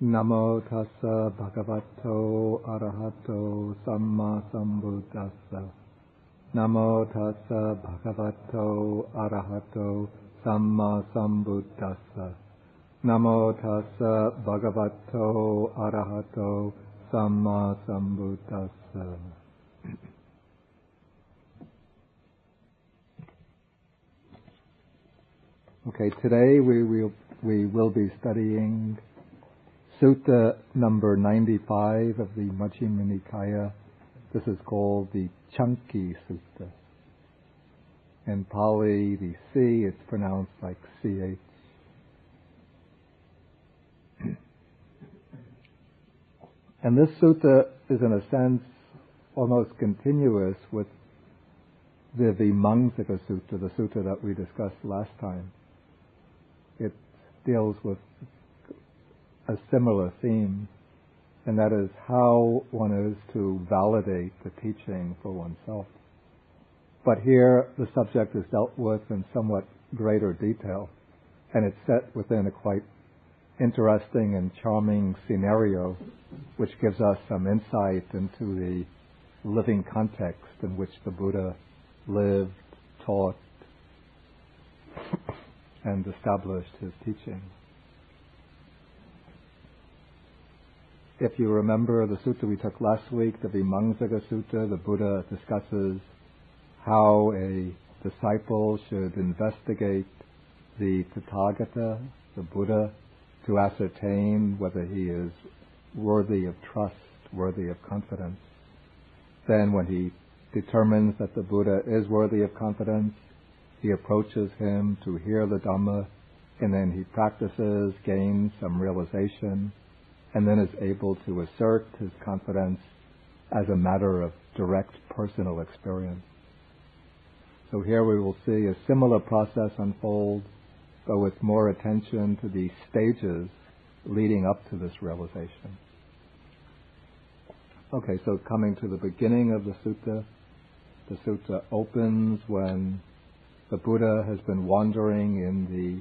Namo tassa bhagavato arahato samma sambuddhassa. Namo tassa bhagavato arahato samma sambuddhassa. Namo tassa bhagavato arahato samma sambuddhassa. Okay, today we will be studying Sutta number 95 of the Majjhima Nikaya. This is called the Canki Sutta. In Pali, the C, it's pronounced like CH. And this sutta is in a sense almost continuous with the Vimamsaka Sutta, the sutta that we discussed last time. It deals with a similar theme, and that is how one is to validate the teaching for oneself. But here the subject is dealt with in somewhat greater detail, and it's set within a quite interesting and charming scenario, which gives us some insight into the living context in which the Buddha lived, taught, and established his teaching. If you remember the sutta we took last week, the Vimamsaka Sutta, the Buddha discusses how a disciple should investigate the Tathagata, the Buddha, to ascertain whether he is worthy of trust, worthy of confidence. Then when he determines that the Buddha is worthy of confidence, he approaches him to hear the Dhamma, and then he practices, gains some realization, and then is able to assert his confidence as a matter of direct personal experience. So here we will see a similar process unfold, but with more attention to the stages leading up to this realization. Okay, so coming to the beginning of the sutta opens when the Buddha has been wandering in the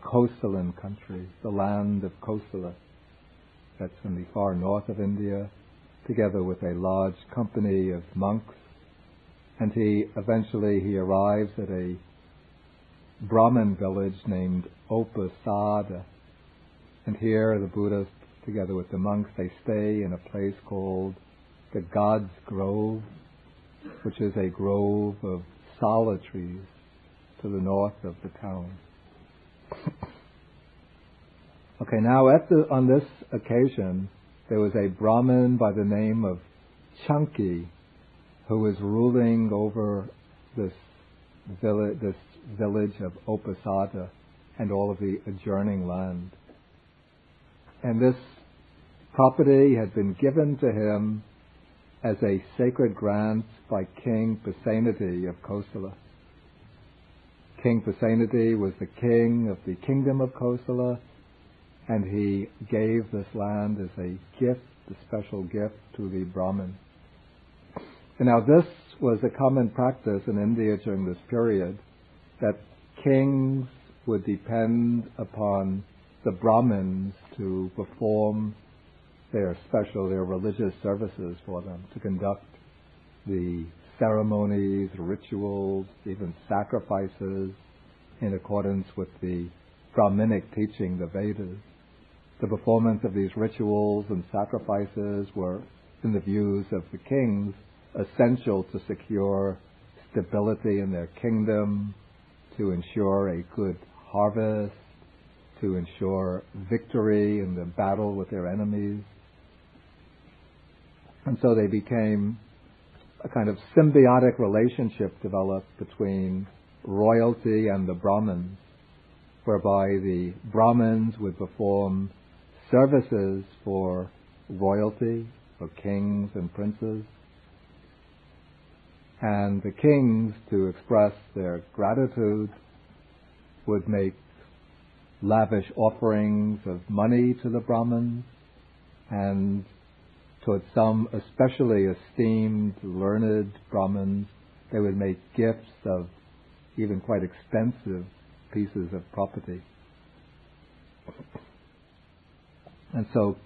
Kosalan country, the land of Kosala, that's in the far north of India, together with a large company of monks. And eventually he arrives at a Brahmin village named Upasada. And here the Buddha, together with the monks, they stay in a place called the God's Grove, which is a grove of sala trees to the north of the town. Okay, now on this occasion, there was a Brahmin by the name of Canki who was ruling over this village of Upasada and all of the adjoining land. And this property had been given to him as a sacred grant by King Pasenadi of Kosala. King Pasenadi was the king of the kingdom of Kosala, and he gave this land as a gift, a special gift to the Brahmin. And now this was a common practice in India during this period, that kings would depend upon the Brahmins to perform their religious services for them, to conduct the ceremonies, rituals, even sacrifices in accordance with the Brahminic teaching, the Vedas. The performance of these rituals and sacrifices were, in the views of the kings, essential to secure stability in their kingdom, to ensure a good harvest, to ensure victory in the battle with their enemies. And so they became a kind of symbiotic relationship developed between royalty and the Brahmins, whereby the Brahmins would perform services for royalty, for kings and princes, and the kings, to express their gratitude, would make lavish offerings of money to the Brahmins, and towards some especially esteemed, learned Brahmins, they would make gifts of even quite expensive pieces of property. And so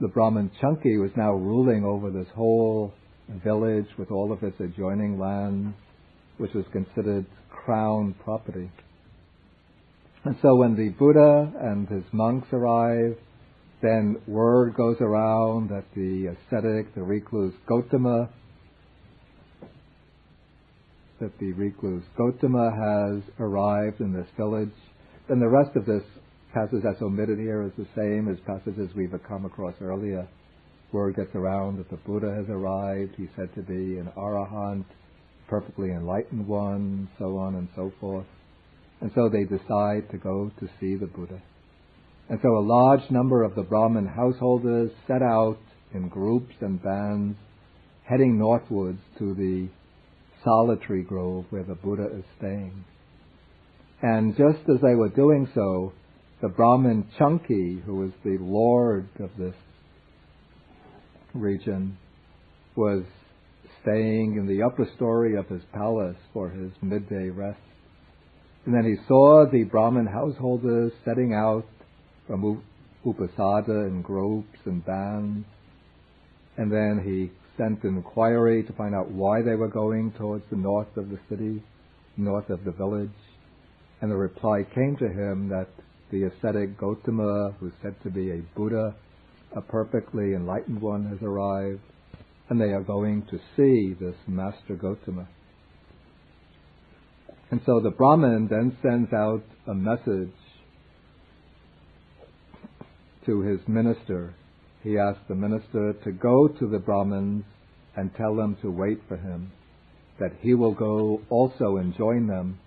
the Brahmin Canki was now ruling over this whole village with all of its adjoining lands, which was considered crown property. And so when the Buddha and his monks arrive, then word goes around that the ascetic, the recluse Gautama, has arrived in this village. Then the rest of this passage that's omitted here is the same as passages we've come across earlier. Word gets around that the Buddha has arrived. He's said to be an arahant, perfectly enlightened one, so on and so forth. And so they decide to go to see the Buddha. And so a large number of the Brahmin householders set out in groups and bands, heading northwards to the solitary grove where the Buddha is staying. And just as they were doing so, the Brahmin Canki, who was the lord of this region, was staying in the upper story of his palace for his midday rest. And then he saw the Brahmin householders setting out from Uposatha in groups and bands. And then he sent an inquiry to find out why they were going towards the north of the city, north of the village. And the reply came to him that the ascetic Gautama, who's said to be a Buddha, a perfectly enlightened one, has arrived, and they are going to see this Master Gautama. And so the Brahmin then sends out a message to his minister. He asks the minister to go to the Brahmins and tell them to wait for him, that he will go also and join them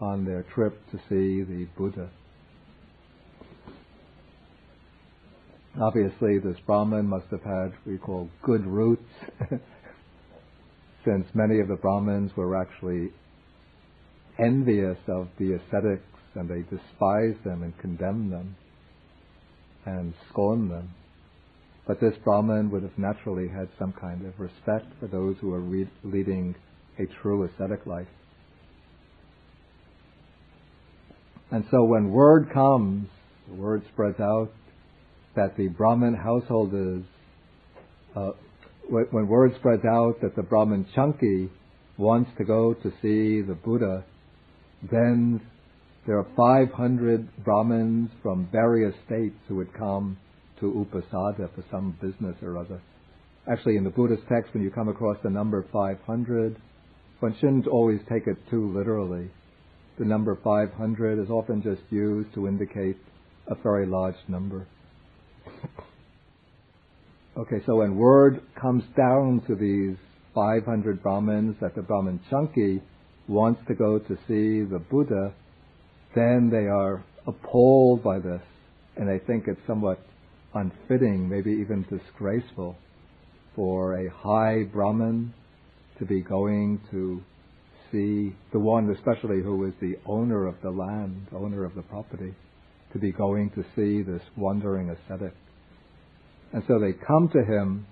on their trip to see the Buddha. Obviously, this Brahmin must have had what we call good roots, since many of the Brahmins were actually envious of the ascetics, and they despised them and condemned them and scorned them. But this Brahmin would have naturally had some kind of respect for those who are leading a true ascetic life. And so when word comes, the word spreads out, that the Brahmin householders, when word spreads out that the Brahmin Canki wants to go to see the Buddha, then there are 500 Brahmins from various states who would come to Uposatha for some business or other. Actually, in the Buddhist text, when you come across the number 500, one shouldn't always take it too literally. The number 500 is often just used to indicate a very large number. Okay, so when word comes down to these 500 Brahmins that the Brahmin Canki wants to go to see the Buddha, then they are appalled by this, and they think it's somewhat unfitting, maybe even disgraceful, for a high Brahmin to be going to see the one, especially who is the owner of the land, owner of the property, to be going to see this wandering ascetic. And so they come to him,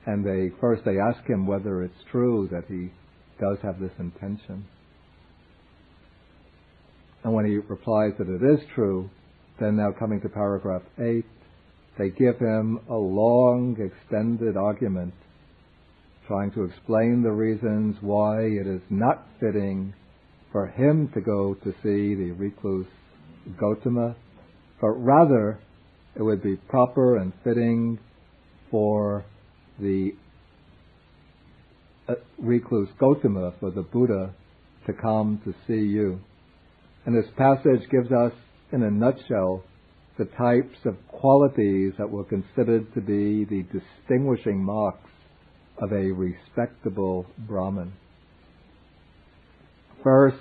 and they ask him whether it's true that he does have this intention. And when he replies that it is true, then now coming to paragraph 8, they give him a long, extended argument trying to explain the reasons why it is not fitting for him to go to see the recluse Gautama, but rather it would be proper and fitting for the recluse Gautama, for the Buddha, to come to see you. And this passage gives us, in a nutshell, the types of qualities that were considered to be the distinguishing marks of a respectable Brahmin. First,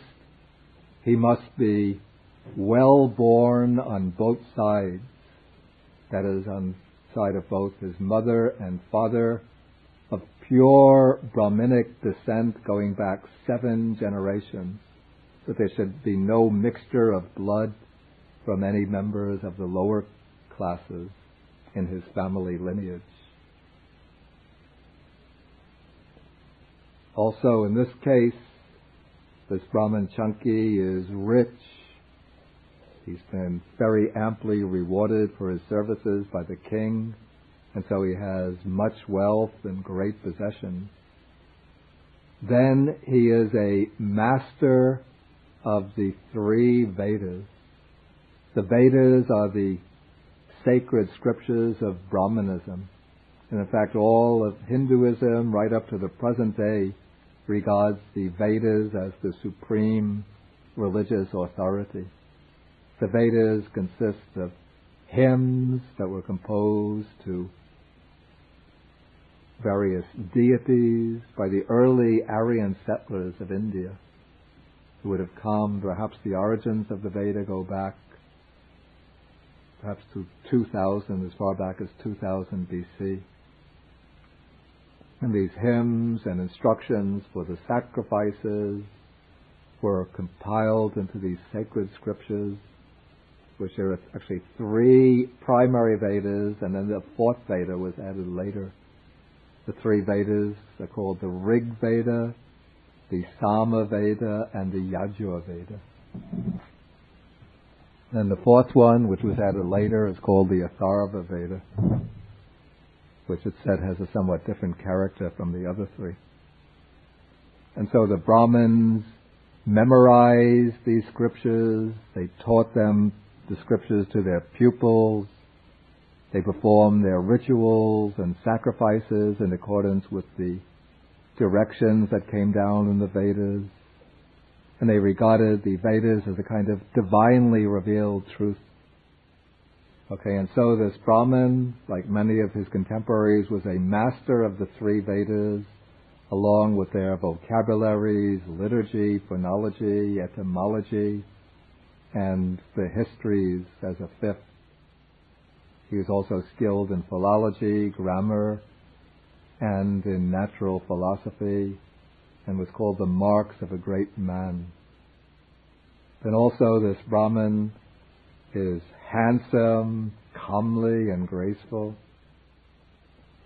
he must be well born on both sides, that is, on the side of both his mother and father, of pure Brahminic descent going back 7 generations, that there should be no mixture of blood from any members of the lower classes in his family lineage. Also, in this case, this Brahmin Canki is rich. He's been very amply rewarded for his services by the king, and so he has much wealth and great possessions. Then he is a master of the 3 Vedas. The Vedas are the sacred scriptures of Brahmanism. And in fact, all of Hinduism, right up to the present day, regards the Vedas as the supreme religious authority. The Vedas consist of hymns that were composed to various deities by the early Aryan settlers of India, who would have come, perhaps the origins of the Veda go back perhaps to 2000, as far back as 2000 BC. And these hymns and instructions for the sacrifices were compiled into these sacred scriptures, which there are actually 3 primary Vedas, and then the 4th Veda was added later. The 3 Vedas are called the Rig Veda, the Sama Veda, and the Yajur Veda. And the 4th one, which was added later, is called the Atharva Veda, which it said has a somewhat different character from the other 3. And so the Brahmins memorized these scriptures, they taught them the scriptures to their pupils, they performed their rituals and sacrifices in accordance with the directions that came down in the Vedas, and they regarded the Vedas as a kind of divinely revealed truth. Okay, and so this Brahmin, like many of his contemporaries, was a master of the 3 Vedas, along with their vocabularies, liturgy, phonology, etymology, and the histories as a 5th. He was also skilled in philology, grammar, and in natural philosophy, and was called the marks of a great man. Then also this Brahmin is handsome, comely, and graceful.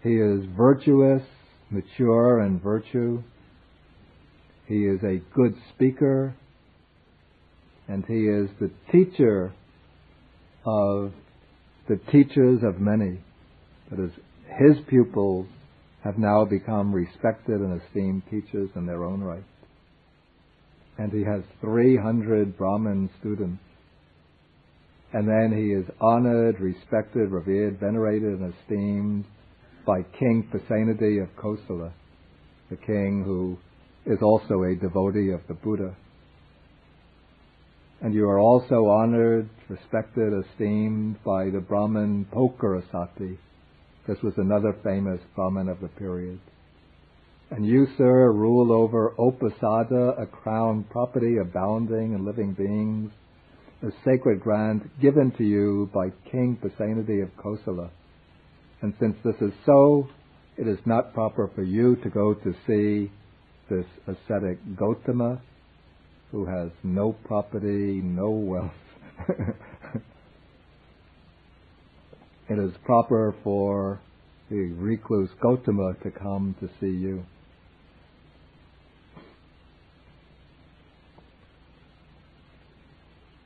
He is virtuous, mature in virtue. He is a good speaker, and he is the teacher of the teachers of many. That is, his pupils have now become respected and esteemed teachers in their own right. And he has 300 Brahmin students. And then he is honored, respected, revered, venerated, and esteemed by King Pasenadi of Kosala, the king who is also a devotee of the Buddha. And you are also honored, respected, esteemed by the Brahmin Pokarasati. This was another famous Brahmin of the period. And you, sir, rule over Upasada, a crown property abounding in living beings, a sacred grant given to you by King Pasenadi of Kosala. And since this is so, it is not proper for you to go to see this ascetic Gautama, who has no property, no wealth. It is proper for the recluse Gautama to come to see you.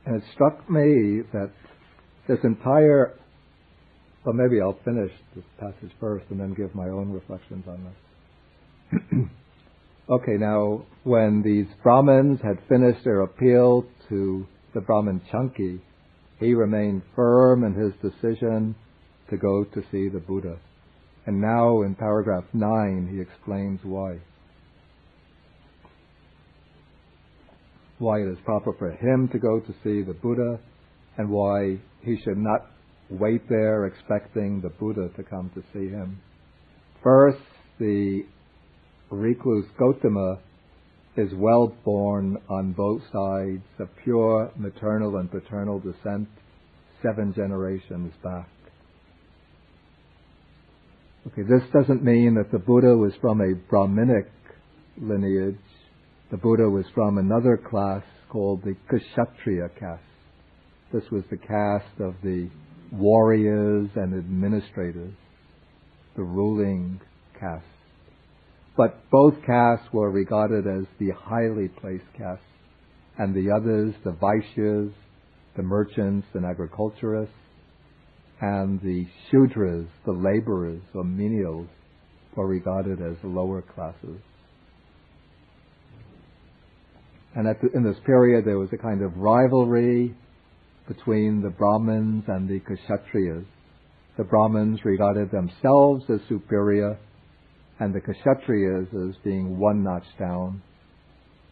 And it struck me that this entire, well, maybe I'll finish this passage first and then give my own reflections on this. Okay, now, when these Brahmins had finished their appeal to the Brahmin Canki, he remained firm in his decision to go to see the Buddha. And now, in paragraph 9, he explains why. Why it is proper for him to go to see the Buddha, and why he should not wait there expecting the Buddha to come to see him. First, the recluse Gautama is well born on both sides, of pure maternal and paternal descent, 7 generations back. Okay, this doesn't mean that the Buddha was from a Brahminic lineage. The Buddha was from another class called the Kshatriya caste. This was the caste of the warriors and administrators, the ruling caste. But both castes were regarded as the highly placed castes, and the others, the Vaishyas, the merchants and agriculturists, and the Shudras, the laborers or menials, were regarded as lower classes. And in this period there was a kind of rivalry between the Brahmins and the Kshatriyas. The Brahmins regarded themselves as superior and the Kshatriyas as being one notch down,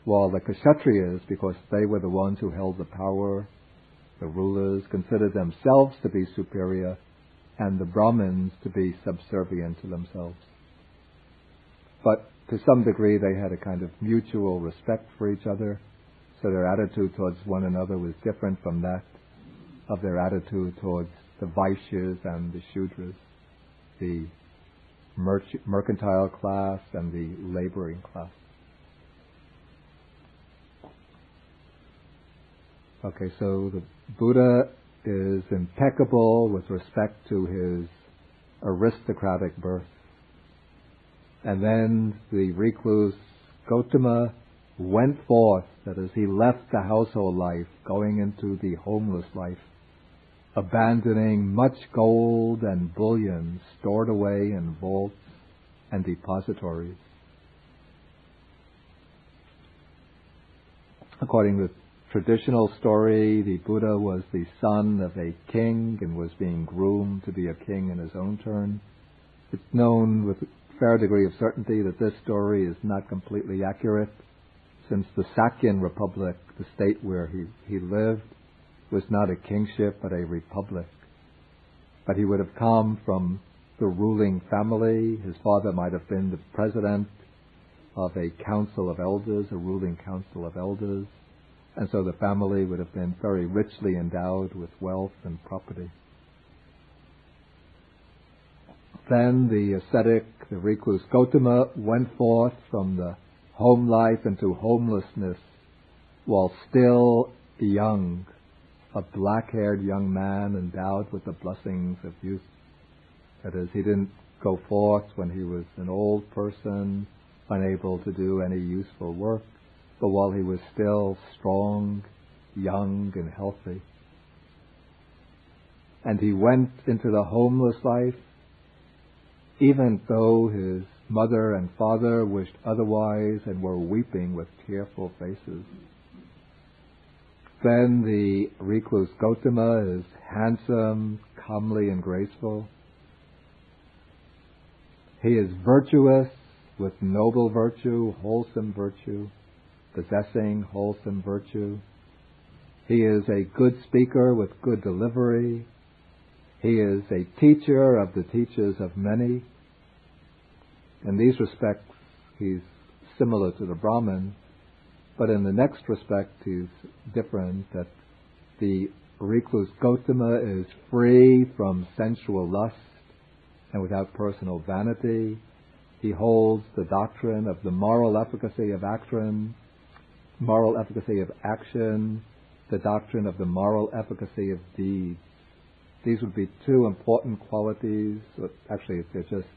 while the Kshatriyas, because they were the ones who held the power, the rulers, considered themselves to be superior and the Brahmins to be subservient to themselves. But to some degree they had a kind of mutual respect for each other, so their attitude towards one another was different from that of their attitude towards the Vaishyas and the Shudras, the mercantile class and the laboring class. Okay, so the Buddha is impeccable with respect to his aristocratic birth. And then the recluse Gautama went forth, that is, he left the household life, going into the homeless life, abandoning much gold and bullion stored away in vaults and depositories. According to the traditional story, the Buddha was the son of a king and was being groomed to be a king in his own turn. It's known with a fair degree of certainty that this story is not completely accurate, since the Sakyan Republic, the state where he lived, was not a kingship but a republic. But he would have come from the ruling family. His father might have been the president of a council of elders, a ruling council of elders, and so the family would have been very richly endowed with wealth and property. Then the ascetic, the recluse Gautama, went forth from the home life into homelessness while still young, a black-haired young man endowed with the blessings of youth. That is, he didn't go forth when he was an old person, unable to do any useful work, but while he was still strong, young, and healthy. And he went into the homeless life, even though his mother and father wished otherwise and were weeping with tearful faces. Then the recluse Gautama is handsome, comely, and graceful. He is virtuous with noble virtue, wholesome virtue, possessing wholesome virtue. He is a good speaker with good delivery. He is a teacher of the teachers of many. In these respects, he's similar to the Brahmin, but in the next respect, he's different, that the recluse Gautama is free from sensual lust and without personal vanity. He holds the doctrine of the moral efficacy of action, the doctrine of the moral efficacy of deeds. These would be two important qualities. Actually, they're just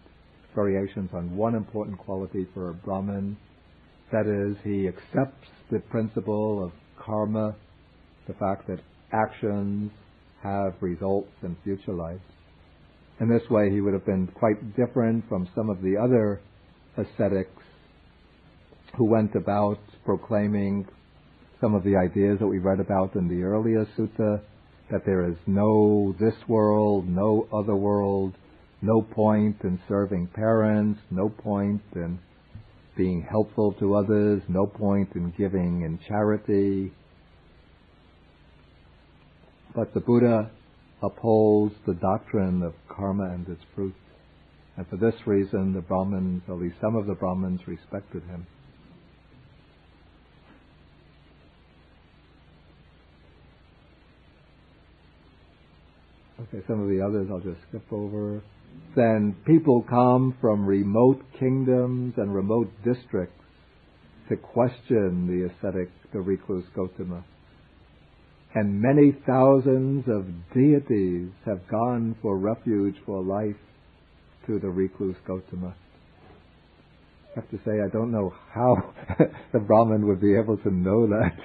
variations on one important quality for a Brahmin. That is, he accepts the principle of karma, the fact that actions have results in future life. In this way, he would have been quite different from some of the other ascetics who went about proclaiming some of the ideas that we read about in the earlier sutta, that there is no this world, no other world, no point in serving parents, no point in being helpful to others, no point in giving in charity. But the Buddha upholds the doctrine of karma and its fruit. And for this reason, the Brahmins, at least some of the Brahmins, respected him. Okay, some of the others I'll just skip over. Then people come from remote kingdoms and remote districts to question the ascetic, the recluse Gautama. And many thousands of deities have gone for refuge for life to the recluse Gautama. I have to say, I don't know how the Brahmin would be able to know that.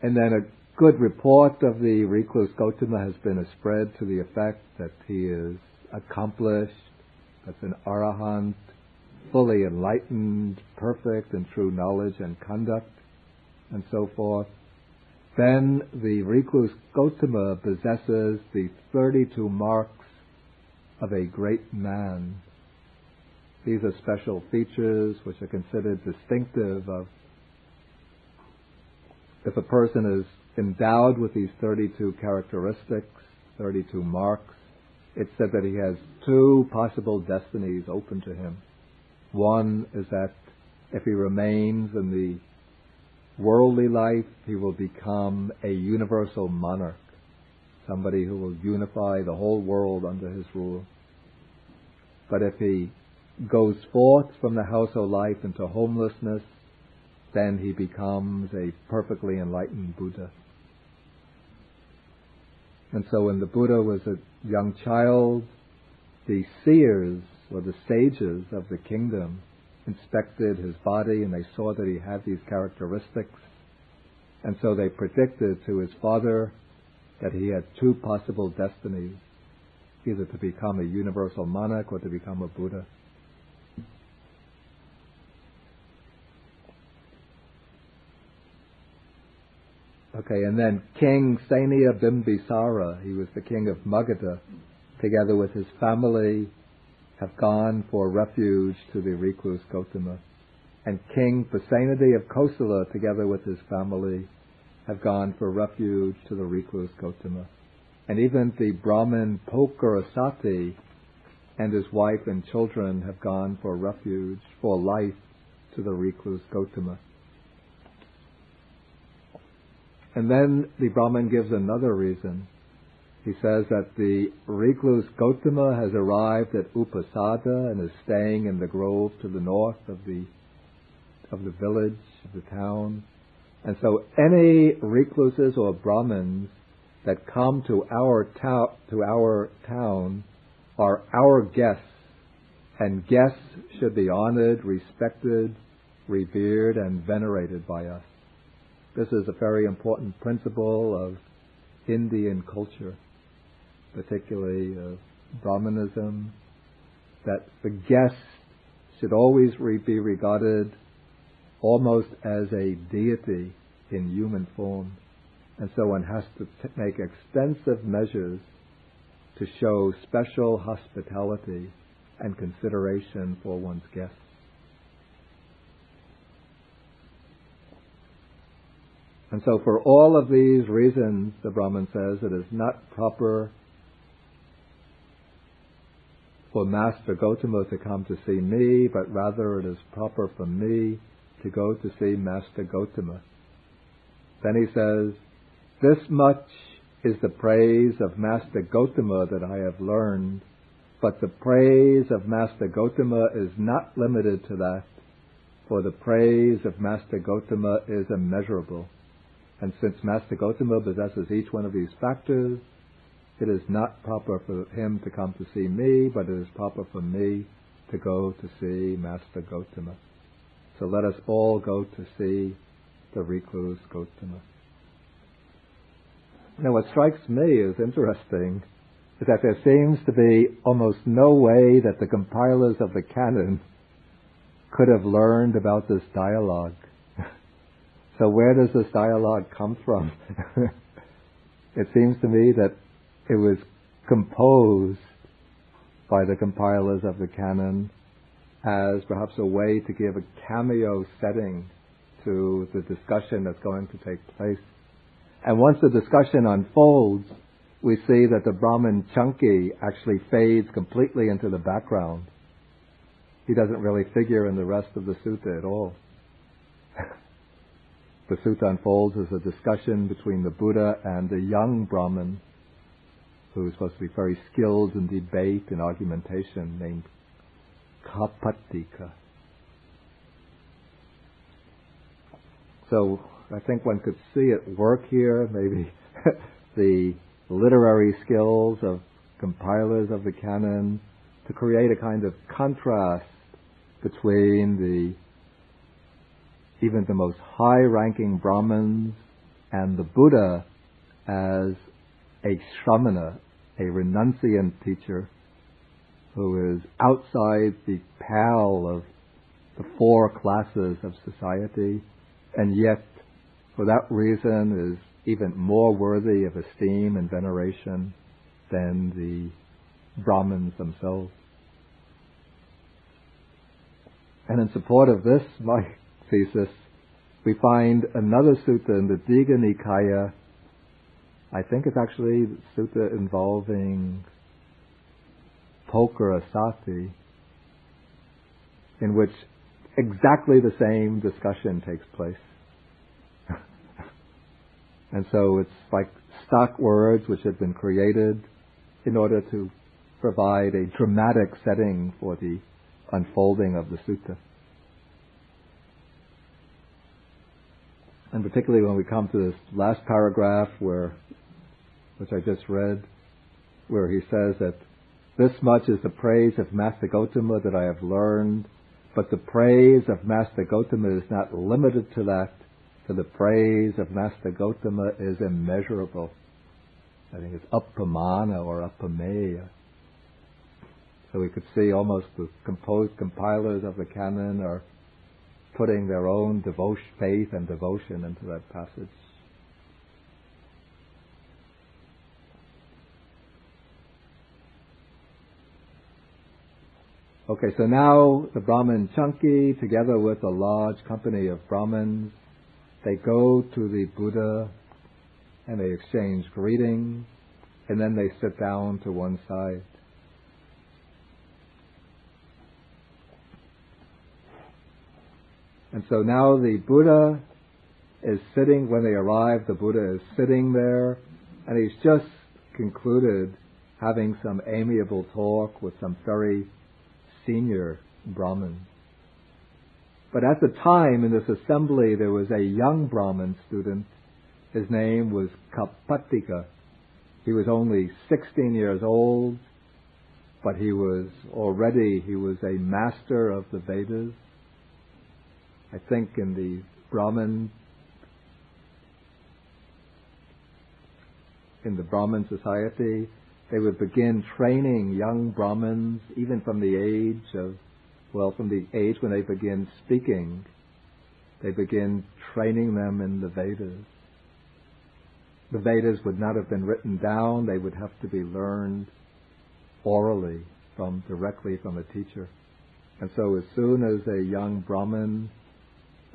And then a good report of the recluse Gotama has been spread to the effect that he is accomplished, as an arahant, fully enlightened, perfect in true knowledge and conduct, and so forth. Then the recluse Gotama possesses the 32 marks of a great man. These are special features which are considered distinctive of, if a person is endowed with these 32 characteristics, 32 marks, it's said that he has two possible destinies open to him. One is that if he remains in the worldly life, he will become a universal monarch, somebody who will unify the whole world under his rule. But if he goes forth from the household life into homelessness, then he becomes a perfectly enlightened Buddha. And so when the Buddha was a young child, the seers, or the sages of the kingdom, inspected his body and they saw that he had these characteristics. And so they predicted to his father that he had two possible destinies, either to become a universal monarch or to become a Buddha. Okay, and then King Senia Bimbisara, he was the king of Magadha, together with his family, have gone for refuge to the recluse Gotama. And King Pasenadi of Kosala, together with his family, have gone for refuge to the recluse Gotama. And even the Brahmin Pokarasati and his wife and children have gone for refuge, for life, to the recluse Gotama. And then the Brahmin gives another reason. He says that the recluse Gotama has arrived at Upasada and is staying in the grove to the north of the village, of the town. And so any recluses or Brahmins that come to our town are our guests, and guests should be honored, respected, revered, and venerated by us. This is a very important principle of Indian culture, particularly of Brahmanism, that the guest should always be regarded almost as a deity in human form. And so one has to make extensive measures to show special hospitality and consideration for one's guests. And so for all of these reasons, the Brahman says, it is not proper for Master Gotama to come to see me, but rather it is proper for me to go to see Master Gotama. Then he says, this much is the praise of Master Gotama that I have learned, but the praise of Master Gotama is not limited to that, for the praise of Master Gotama is immeasurable. And since Master Gotama possesses each one of these factors, it is not proper for him to come to see me, but it is proper for me to go to see Master Gotama. So let us all go to see the recluse Gotama. Now what strikes me as interesting is that there seems to be almost no way that the compilers of the canon could have learned about this dialogue. So where does this dialogue come from? It seems to me that it was composed by the compilers of the canon as perhaps a way to give a cameo setting to the discussion that's going to take place. And once the discussion unfolds, we see that the Brahmin Canki actually fades completely into the background. He doesn't really figure in the rest of the sutta at all. The sutta unfolds as a discussion between the Buddha and a young Brahmin who is supposed to be very skilled in debate and argumentation, named Kapatika. So I think one could see at work here, maybe the literary skills of compilers of the canon to create a kind of contrast between even the most high-ranking Brahmins and the Buddha as a shramana, a renunciant teacher who is outside the pale of the four classes of society, and yet for that reason is even more worthy of esteem and veneration than the Brahmins themselves. And in support of this, my thesis, we find another sutta in the Digha Nikaya. I think it's actually a sutta involving poker asati, in which exactly the same discussion takes place. And so it's like stock words which have been created in order to provide a dramatic setting for the unfolding of the sutta. And particularly when we come to this last paragraph which I just read, where he says that this much is the praise of Master Gotama that I have learned, but the praise of Master Gotama is not limited to that, for the praise of Master Gotama is immeasurable. I think it's uppamana or uppameya. So we could see almost the compilers of the canon are putting their own faith and devotion into that passage. Okay, so now the Brahmin Canki, together with a large company of Brahmins, they go to the Buddha and they exchange greetings, and then they sit down to one side. And so now the Buddha is sitting, when they arrive, the Buddha is sitting there, and he's just concluded having some amiable talk with some very senior Brahmins. But at the time in this assembly there was a young Brahmin student. His name was Kappatika. He was only 16 years old, but he was a master of the Vedas. I think in the Brahmin society, they would begin training young Brahmins even from the age when they begin speaking. They begin training them in the Vedas. The Vedas would not have been written down, they would have to be learned orally directly from a teacher. And so as soon as a young Brahmin,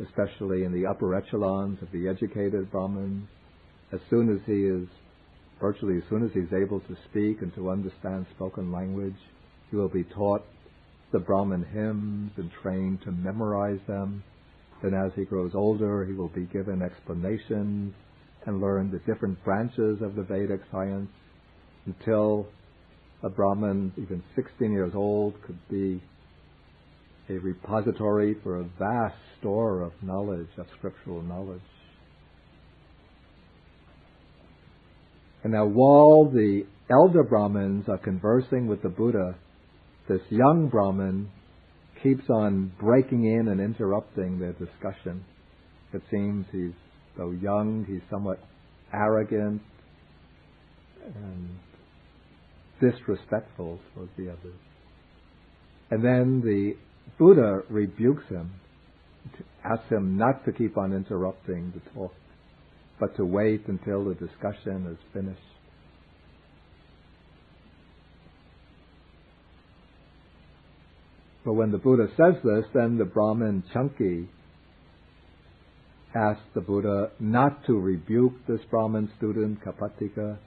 especially in the upper echelons of the educated Brahmins, as soon as he's able to speak and to understand spoken language, he will be taught the Brahmin hymns and trained to memorize them. Then as he grows older, he will be given explanations and learn the different branches of the Vedic science until a Brahmin, even 16 years old, could be a repository for a vast store of knowledge, of scriptural knowledge. And now while the elder Brahmins are conversing with the Buddha, this young Brahmin keeps on breaking in and interrupting their discussion. It seems though young, he's somewhat arrogant and disrespectful towards the others. And then the Buddha rebukes him, asks him not to keep on interrupting the talk, but to wait until the discussion is finished. But when the Buddha says this, then the Brahmin Canki asks the Buddha not to rebuke this Brahmin student, Kappatika,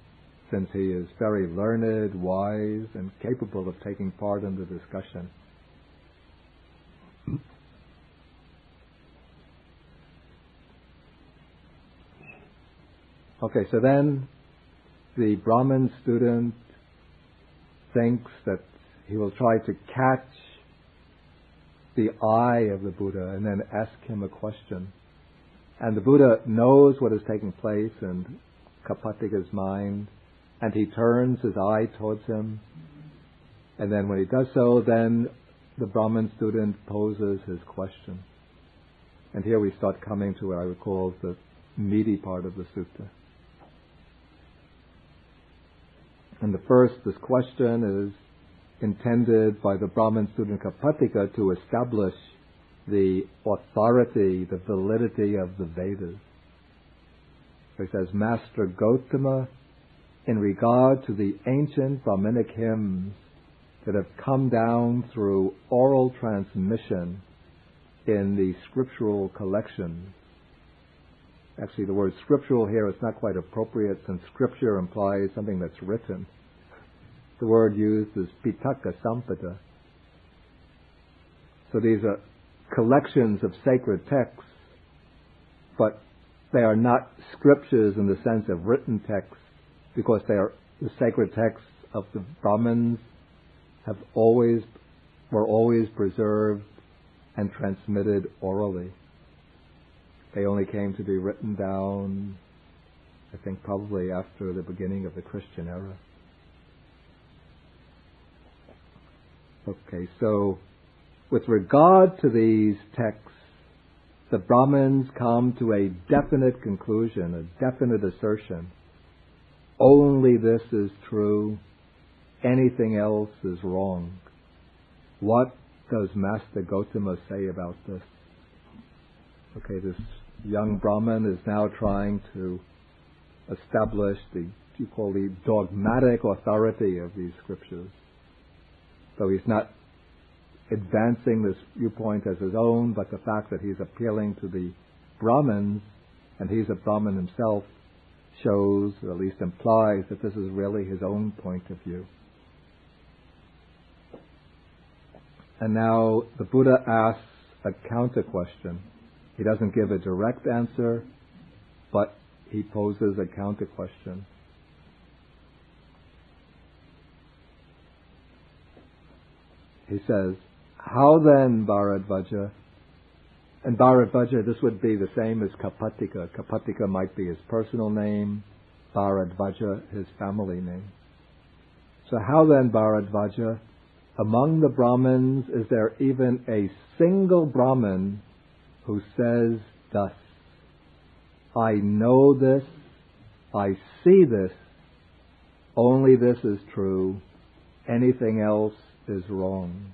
since he is very learned, wise, and capable of taking part in the discussion. Okay, so then the Brahmin student thinks that he will try to catch the eye of the Buddha and then ask him a question. And the Buddha knows what is taking place in Kappatika's mind, and he turns his eye towards him. And then when he does so, then the Brahmin student poses his question. And here we start coming to what I would call the meaty part of the sutta. And this question is intended by the Brahmin student Kapattika to establish the authority, the validity of the Vedas. So he says, Master Gautama, in regard to the ancient Brahminic hymns that have come down through oral transmission in the scriptural collections. Actually, the word scriptural here is not quite appropriate since scripture implies something that's written. The word used is pitaka sampada. So these are collections of sacred texts, but they are not scriptures in the sense of written texts, because they are the sacred texts of the Brahmins were always preserved and transmitted orally. They only came to be written down, I think, probably after the beginning of the Christian era. Okay, so with regard to these texts, the Brahmins come to a definite conclusion, a definite assertion. Only this is true, anything else is wrong. What does Master Gautama say about this? Okay, this young Brahmin is now trying to establish the dogmatic authority of these scriptures. So he's not advancing this viewpoint as his own, but the fact that he's appealing to the Brahmins, and he's a Brahmin himself, shows, or at least implies, that this is really his own point of view. And now the Buddha asks a counter question. He doesn't give a direct answer, but he poses a counter question. He says, how then, Bharadvaja? And Bharadvaja, this would be the same as Kapattika. Kapattika might be his personal name, Bharadvaja his family name. So how then, Bharadvaja, among the Brahmins is there even a single Brahmin who says thus, I know this, I see this, only this is true, anything else is wrong?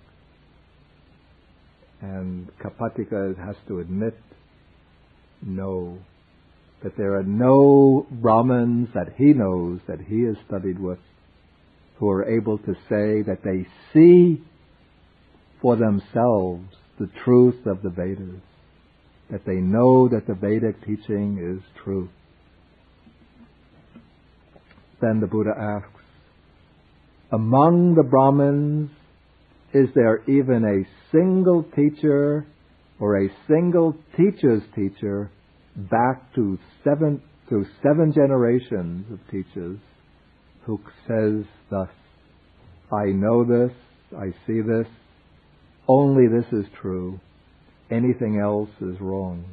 And Kapattika has to admit, no, that there are no Brahmins that he knows, that he has studied with, who are able to say that they see for themselves the truth of the Vedas, that they know that the Vedic teaching is true. Then the Buddha asks, among the Brahmins, is there even a single teacher or a single teacher's teacher back to seven generations of teachers who says thus, I know this, I see this, only this is true, anything else is wrong?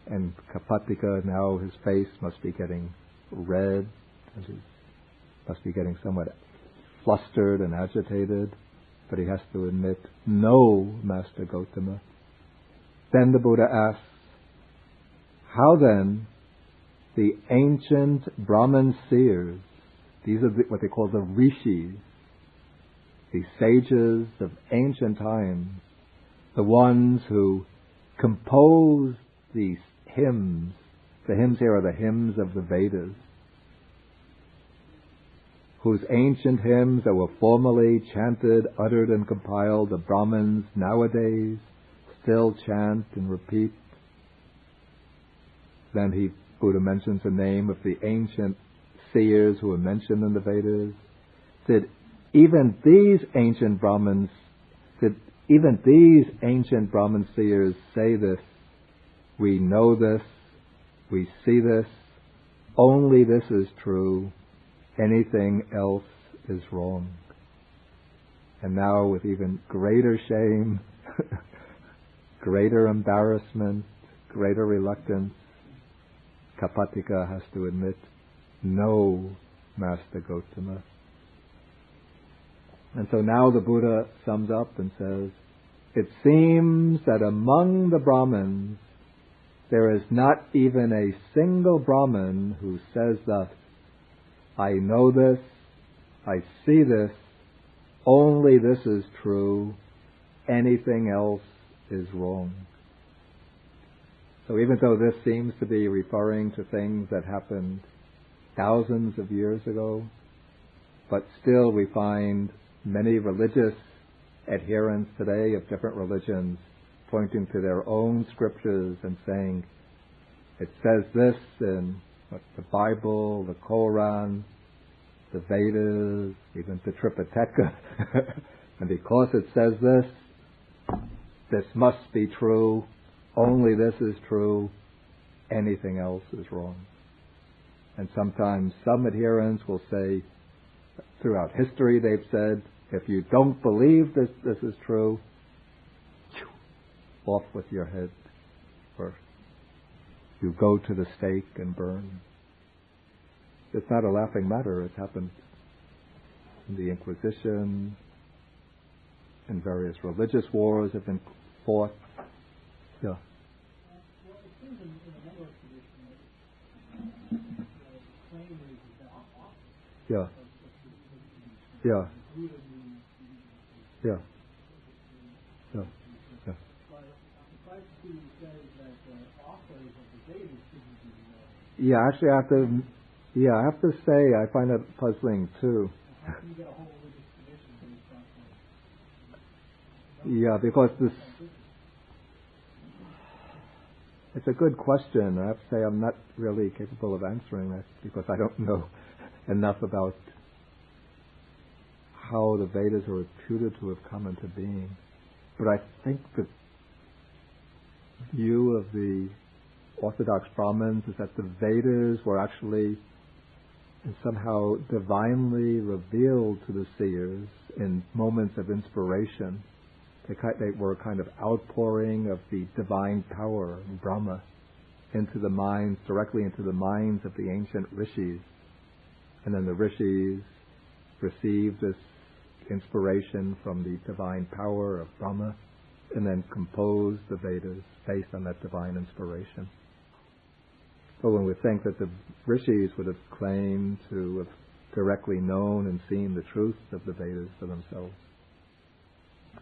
And Kapattika, now his face must be getting red, and he must be getting somewhat flustered and agitated, but he has to admit, no, Master Gautama. Then the Buddha asks, how then the ancient Brahmin seers, these are what they call the rishis, the sages of ancient times, the ones who composed these hymns, the hymns here are the hymns of the Vedas, whose ancient hymns that were formerly chanted, uttered and compiled, the Brahmins nowadays still chant and repeat. Then Buddha mentions the name of the ancient seers who are mentioned in the Vedas. Did even these ancient Brahmin seers say this? We know this, we see this, only this is true, anything else is wrong. And now with even greater shame, greater embarrassment, greater reluctance, Kapattika has to admit, no, Master Gautama. And so now the Buddha sums up and says, it seems that among the Brahmins there is not even a single Brahmin who says that I know this, I see this, only this is true, anything else is wrong. So even though this seems to be referring to things that happened thousands of years ago, but still we find many religious adherents today of different religions pointing to their own scriptures and saying, it says this in the Bible, the Quran, the Vedas, even the Tripitaka, and because it says this must be true, only this is true, anything else is wrong. And sometimes some adherents will say, throughout history they've said, if you don't believe this is true, off with your head, or you go to the stake and burn. It's not a laughing matter. It happened in the Inquisition, and various religious wars have been fought. Yeah. Well, it seems in a number of traditions that the claim is that office. Yeah. Yeah. Yeah. Yeah. Yeah. But the Christ who says that authors of the Vedas shouldn't be. Yeah, actually, I have to say, I find it puzzling too. How can you get a whole religious tradition based on? Yeah, because it's a good question. I have to say I'm not really capable of answering that because I don't know enough about how the Vedas are reputed to have come into being. But I think the view of the Orthodox Brahmins is that the Vedas were actually somehow divinely revealed to the seers in moments of inspiration. They were a kind of outpouring of the divine power, Brahma, into the minds, directly into the minds of the ancient rishis. And then the rishis received this inspiration from the divine power of Brahma and then composed the Vedas based on that divine inspiration. But when we think that the rishis would have claimed to have directly known and seen the truth of the Vedas for themselves,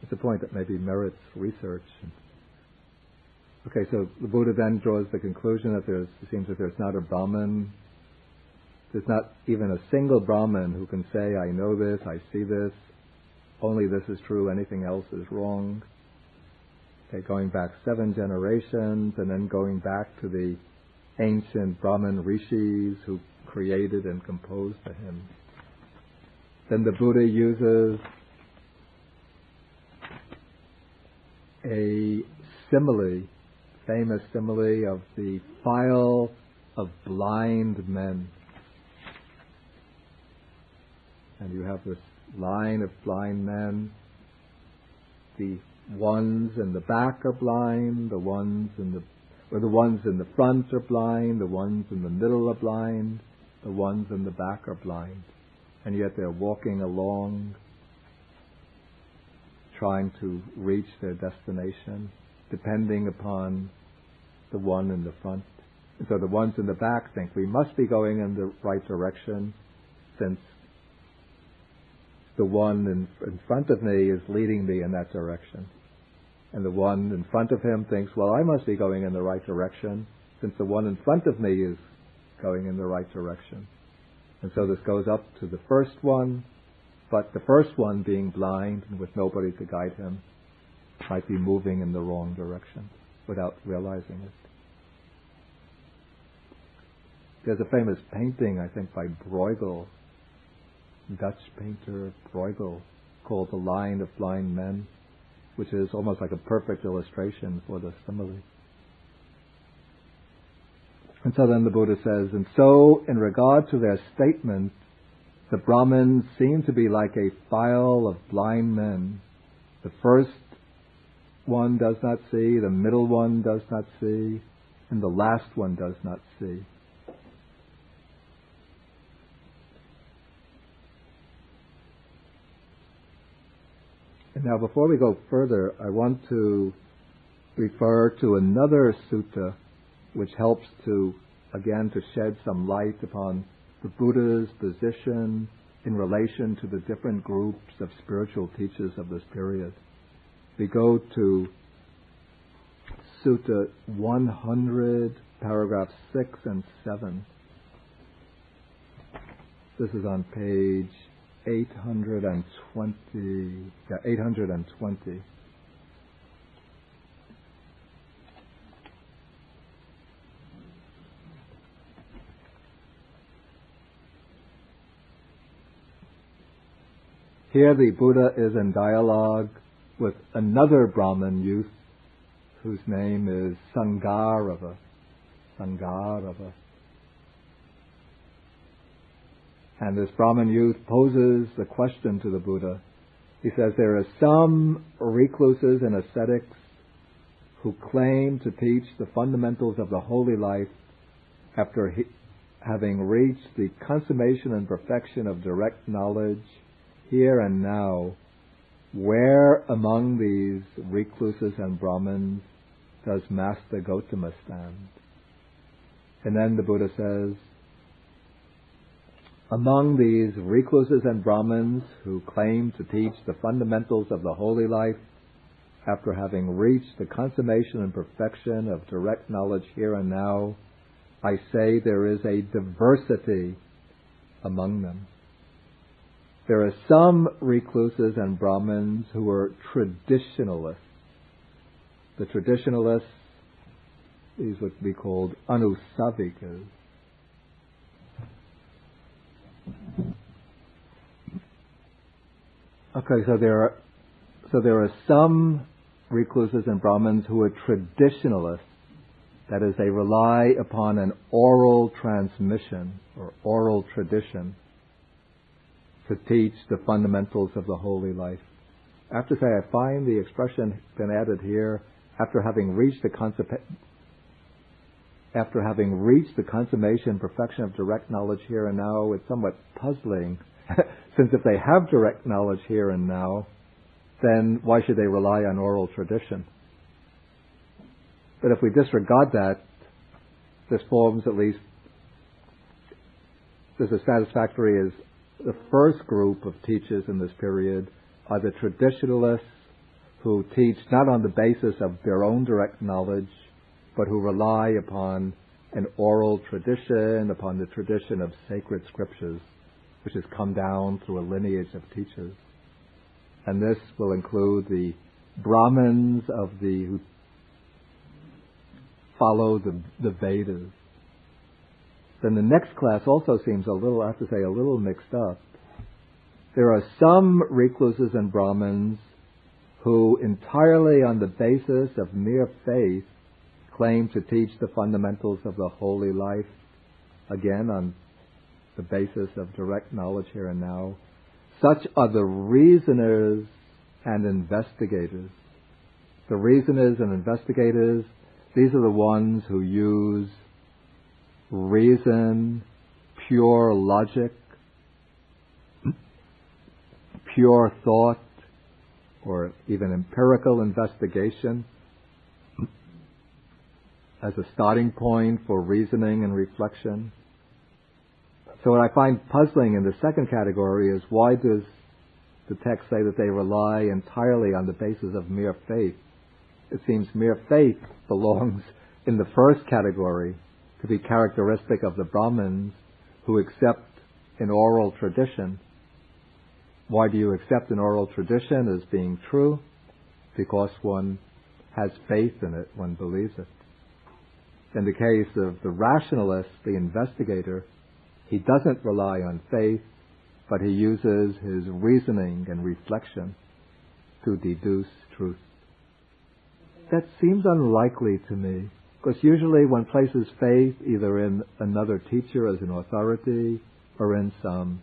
it's a point that maybe merits research. Okay, so the Buddha then draws the conclusion that it seems that there's not a Brahmin, there's not even a single Brahmin who can say, I know this, I see this, only this is true, anything else is wrong. Okay, going back 7 generations and then going back to the ancient Brahmin rishis who created and composed the hymns. Then the Buddha uses a simile, famous simile of the file of blind men. And you have this line of blind men. The ones in the back are blind, the ones in the front are blind, the ones in the middle are blind, the ones in the back are blind. And yet they're walking along, trying to reach their destination, depending upon the one in the front. And so the ones in the back think we must be going in the right direction, since the one in front of me is leading me in that direction. And the one in front of him thinks, well, I must be going in the right direction, since the one in front of me is going in the right direction. And so this goes up to the first one, but the first one, being blind and with nobody to guide him, might be moving in the wrong direction without realizing it. There's a famous painting, I think, by Bruegel, Dutch painter Bruegel, called The Line of Blind Men, which is almost like a perfect illustration for the simile. And so then the Buddha says, and so in regard to their statement, the Brahmins seem to be like a file of blind men. The first one does not see, the middle one does not see, and the last one does not see. And Now, before we go further, I want to refer to another sutta which helps to shed some light upon the Buddha's position in relation to the different groups of spiritual teachers of this period. We go to Sutta 100, paragraphs 6 and 7. This is on page 820. Yeah, 820. Here the Buddha is in dialogue with another Brahmin youth whose name is Sangarava. And this Brahmin youth poses the question to the Buddha. He says, there are some recluses and ascetics who claim to teach the fundamentals of the holy life after having reached the consummation and perfection of direct knowledge here and now. Where among these recluses and Brahmins does Master Gotama stand? And then the Buddha says, among these recluses and Brahmins who claim to teach the fundamentals of the holy life after having reached the consummation and perfection of direct knowledge here and now, I say there is a diversity among them. There are some recluses and Brahmins who are traditionalists. The traditionalists, these would be called anusavikas. Okay, so there are some recluses and Brahmins who are traditionalists. That is, they rely upon an oral transmission or oral tradition to teach the fundamentals of the holy life. I have to say, I find the expression been added here, after having reached the consummation, perfection of direct knowledge here and now, it's somewhat puzzling. Since if they have direct knowledge here and now, then why should they rely on oral tradition? But if we disregard that, this forms at least as satisfactory as the first group of teachers in this period are the traditionalists who teach not on the basis of their own direct knowledge, but who rely upon an oral tradition, upon the tradition of sacred scriptures, which has come down through a lineage of teachers. And this will include the Brahmins who follow the Vedas. Then the next class also seems a little mixed up. There are some recluses and Brahmins who, entirely on the basis of mere faith, claim to teach the fundamentals of the holy life, again on the basis of direct knowledge here and now. Such are the reasoners and investigators. The reasoners and investigators, these are the ones who use reason, pure logic, pure thought, or even empirical investigation as a starting point for reasoning and reflection. So what I find puzzling in the second category is, why does the text say that they rely entirely on the basis of mere faith? It seems mere faith belongs in the first category, to be characteristic of the Brahmins who accept an oral tradition. Why do you accept an oral tradition as being true? Because one has faith in it, one believes it. In the case of the rationalist, the investigator, he doesn't rely on faith, but he uses his reasoning and reflection to deduce truth. That seems unlikely to me, because usually one places faith either in another teacher as an authority or in some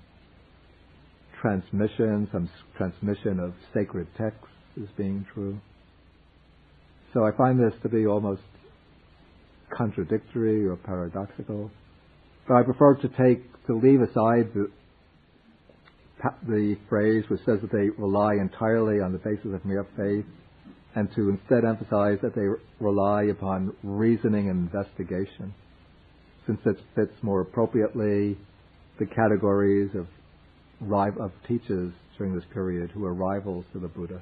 transmission of sacred texts as being true. So I find this to be almost contradictory or paradoxical. But I prefer to leave aside the the phrase which says that they rely entirely on the basis of mere faith, and to instead emphasize that they rely upon reasoning and investigation, since it fits more appropriately the categories of teachers during this period who are rivals to the Buddha.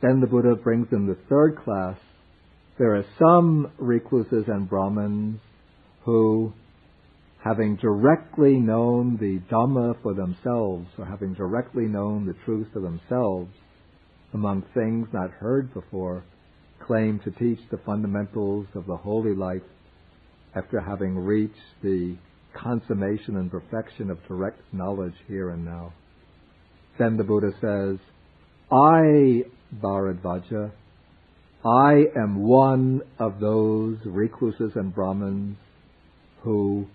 Then the Buddha brings in the third class. There are some recluses and Brahmins who, having directly known the Dhamma for themselves, or having directly known the truth for themselves, among things not heard before, claim to teach the fundamentals of the holy life after having reached the consummation and perfection of direct knowledge here and now. Then the Buddha says, I, Bharadvaja, I am one of those recluses and Brahmins who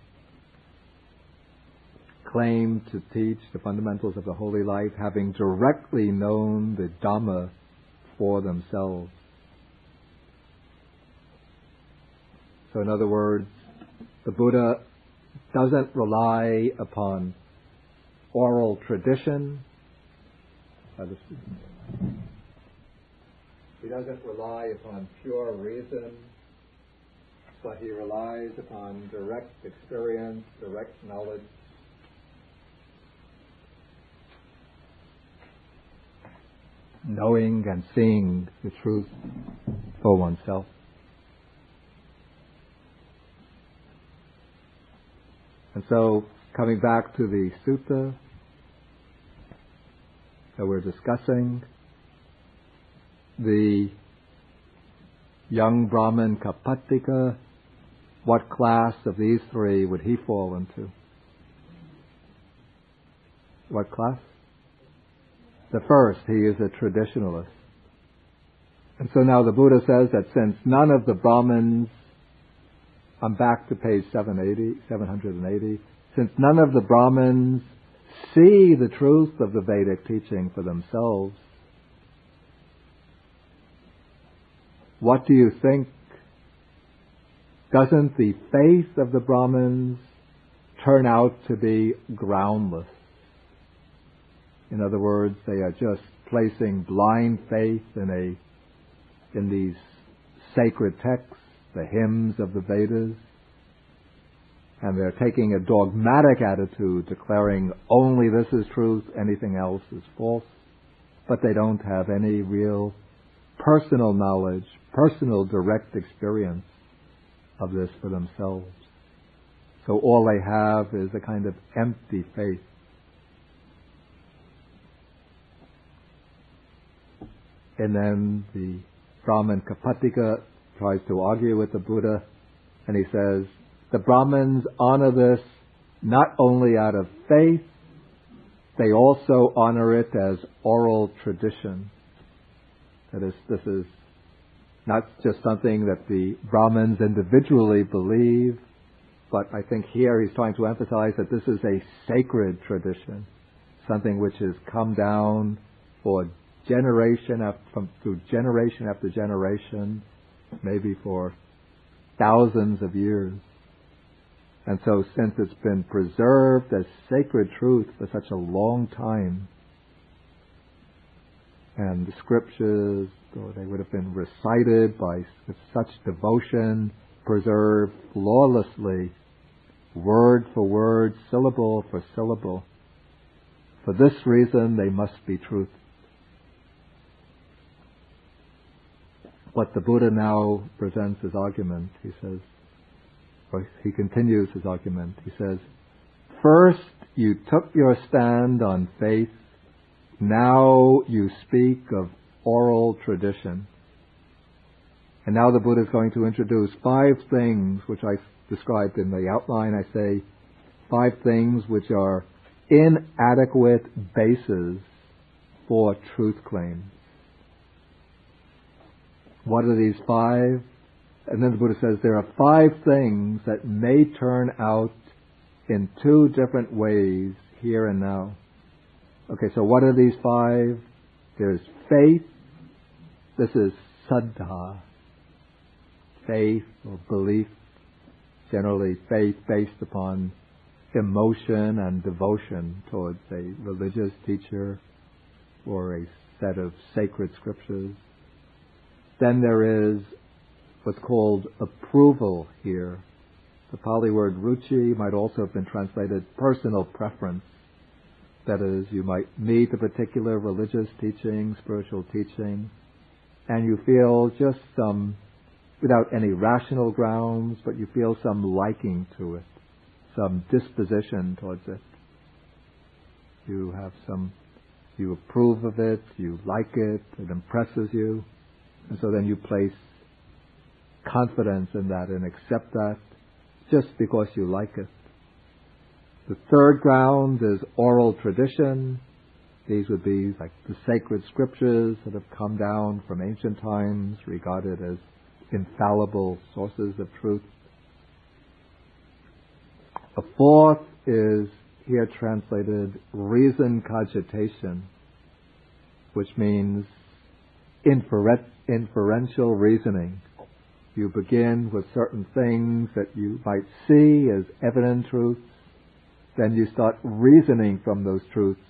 claim to teach the fundamentals of the holy life, having directly known the Dhamma for themselves. So in other words, the Buddha doesn't rely upon oral tradition. He doesn't rely upon pure reason, but he relies upon direct experience, direct knowledge. Knowing and seeing the truth for oneself. And so, coming back to the sutta that we're discussing, the young Brahmin Kapattika, what class of these three would he fall into? What class? The first. He is a traditionalist. And so now the Buddha says that since none of the Brahmins, I'm back to page 780, since none of the Brahmins see the truth of the Vedic teaching for themselves, what do you think? Doesn't the faith of the Brahmins turn out to be groundless? In other words, they are just placing blind faith in these sacred texts, the hymns of the Vedas, and they're taking a dogmatic attitude, declaring only this is truth, anything else is false, but they don't have any real personal knowledge, personal direct experience of this for themselves. So all they have is a kind of empty faith. And then the Brahmin Kapattika tries to argue with the Buddha, and he says, the Brahmins honor this not only out of faith, they also honor it as oral tradition. That is, this is not just something that the Brahmins individually believe, but I think here he's trying to emphasize that this is a sacred tradition, something which has come down through generation after generation, maybe for thousands of years. And so since it's been preserved as sacred truth for such a long time, and the scriptures, or they would have been recited with such devotion, preserved flawlessly, word for word, syllable for syllable. For this reason, they must be truth. What the Buddha now presents as argument, he says, or he continues his argument, he says, first you took your stand on faith, now you speak of oral tradition. And now the Buddha is going to introduce 5 things which I described in the outline. I say 5 things which are inadequate bases for truth claims. What are these 5? And then the Buddha says there are 5 things that may turn out in 2 different ways here and now. Okay, so what are these 5? There's faith. This is saddha, faith or belief, generally faith based upon emotion and devotion towards a religious teacher or a set of sacred scriptures. Then there is what's called approval here. The Pali word ruchi might also have been translated personal preference. That is, you might meet a particular religious teaching, spiritual teaching, and you feel just some, without any rational grounds, but you feel some liking to it, some disposition towards it. You approve of it, you like it, it impresses you, and so then you place confidence in that and accept that just because you like it. The third ground is oral tradition. These would be like the sacred scriptures that have come down from ancient times, regarded as infallible sources of truth. A fourth is here translated reason cogitation, which means inferential reasoning. You begin with certain things that you might see as evident truths, then you start reasoning from those truths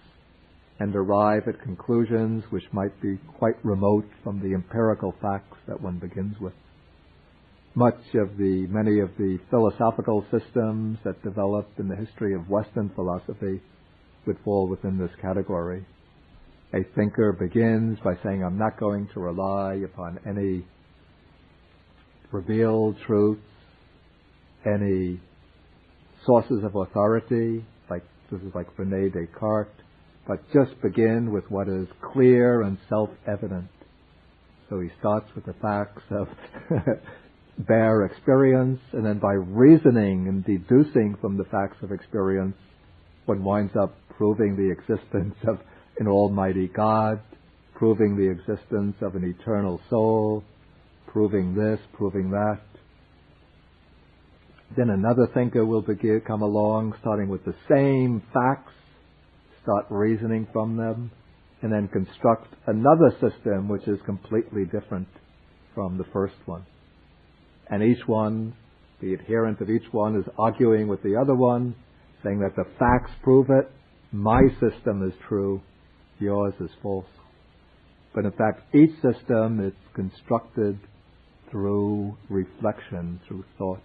and arrive at conclusions which might be quite remote from the empirical facts that one begins with. Many of the philosophical systems that developed in the history of Western philosophy would fall within this category. A thinker begins by saying, I'm not going to rely upon any revealed truths, any sources of authority, this is like René Descartes, but just begin with what is clear and self-evident. So he starts with the facts of bare experience, and then by reasoning and deducing from the facts of experience, one winds up proving the existence of an almighty God, proving the existence of an eternal soul, proving this, proving that. Then another thinker will come along, starting with the same facts, start reasoning from them, and then construct another system which is completely different from the first one. And each one, the adherent of each one, is arguing with the other one, saying that the facts prove it, my system is true, yours is false. But in fact, each system is constructed through reflection, through thought.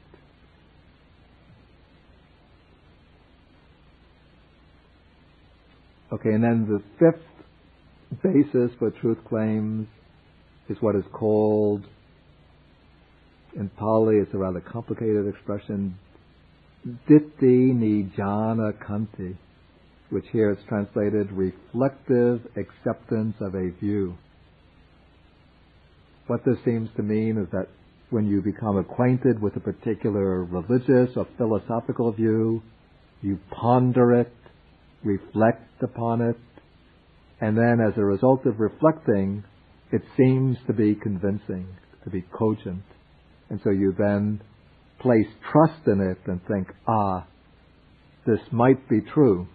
Okay, and then the fifth basis for truth claims is what is called, in Pali it's a rather complicated expression, ditti nijana kanti, which here is translated reflective acceptance of a view. What this seems to mean is that when you become acquainted with a particular religious or philosophical view, you ponder it, reflect upon it, and then as a result of reflecting, it seems to be convincing, to be cogent. And so you then place trust in it and think, this might be true.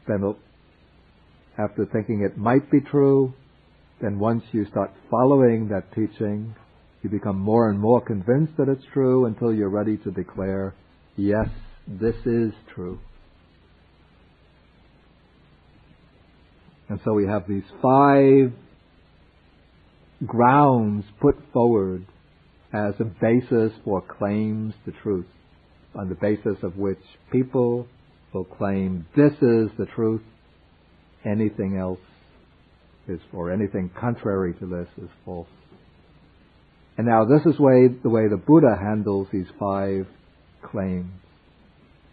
Then after thinking it might be true, then once you start following that teaching, you become more and more convinced that it's true until you're ready to declare, yes, this is true. And so we have these 5 grounds put forward as a basis for claims to truth, on the basis of which people will claim this is the truth, anything else is, or anything contrary to this is false. And now this is the way the Buddha handles these 5 claims,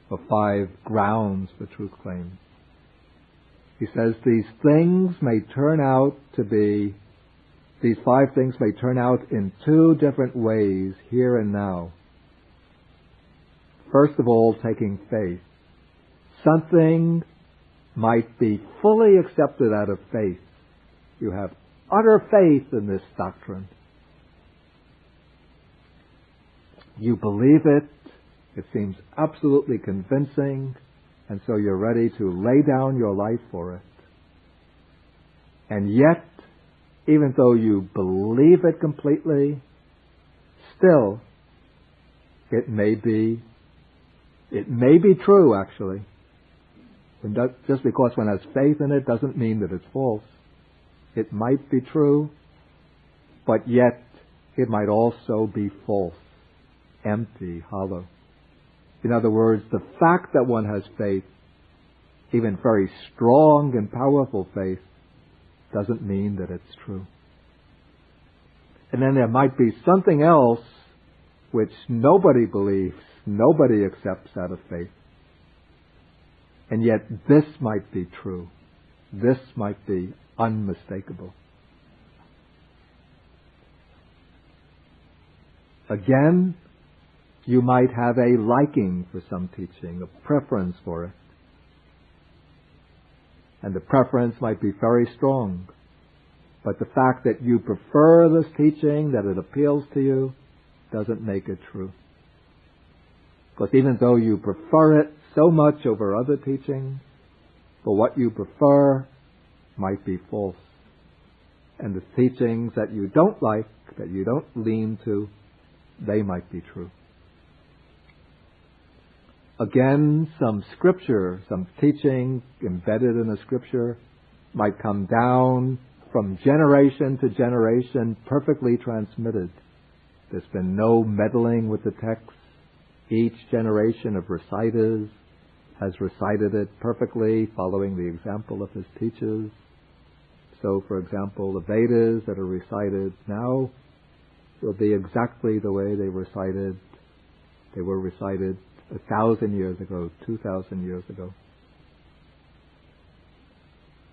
or 5 grounds for truth claims. He says these 5 things may turn out in 2 different ways here and now. First of all, taking faith. Something might be fully accepted out of faith. You have utter faith in this doctrine. You believe it. It seems absolutely convincing. And so you're ready to lay down your life for it. And yet, even though you believe it completely, still, it may be It may be true, actually. And just because one has faith in it doesn't mean that it's false. It might be true, but yet it might also be false, empty, hollow. In other words, the fact that one has faith, even very strong and powerful faith, doesn't mean that it's true. And then there might be something else which nobody believes, nobody accepts out of faith. And yet this might be true. This might be unmistakable. Again, you might have a liking for some teaching, a preference for it. And the preference might be very strong. But the fact that you prefer this teaching, that it appeals to you, doesn't make it true. Because even though you prefer it so much over other teachings, but what you prefer might be false. And the teachings that you don't like, that you don't lean to, they might be true. Again, some scripture, some teaching embedded in a scripture might come down from generation to generation, perfectly transmitted. There's been no meddling with the text. Each generation of reciters has recited it perfectly, following the example of his teachers. So, for example, the Vedas that are recited now will be exactly the way they were recited 1,000 years ago, 2,000 years ago.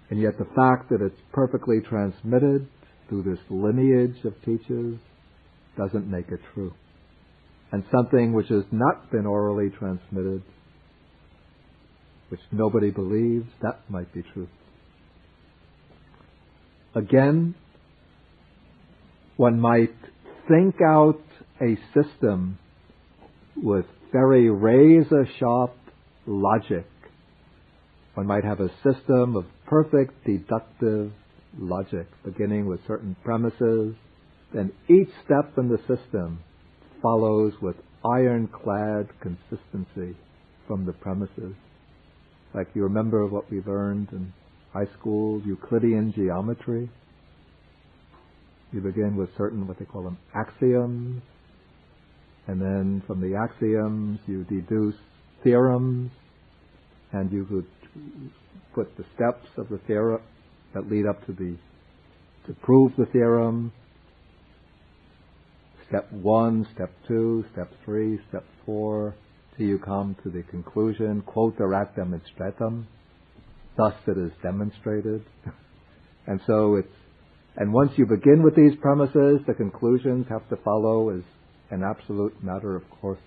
And yet the fact that it's perfectly transmitted through this lineage of teachers doesn't make it true. And something which has not been orally transmitted, which nobody believes, that might be true. Again, one might think out a system with very razor-sharp logic. One might have a system of perfect deductive logic, beginning with certain premises. Then each step in the system follows with ironclad consistency from the premises. Like you remember what we learned in high school, Euclidean geometry. You begin with certain, what they call them, axioms. And then from the axioms you deduce theorems. And you could put the steps of the theorem that lead up to prove the theorem. Step 1, step 2, step 3, step 4, till you come to the conclusion, quod erat demonstratum, thus it is demonstrated. And so and once you begin with these premises, the conclusions have to follow as an absolute matter of course.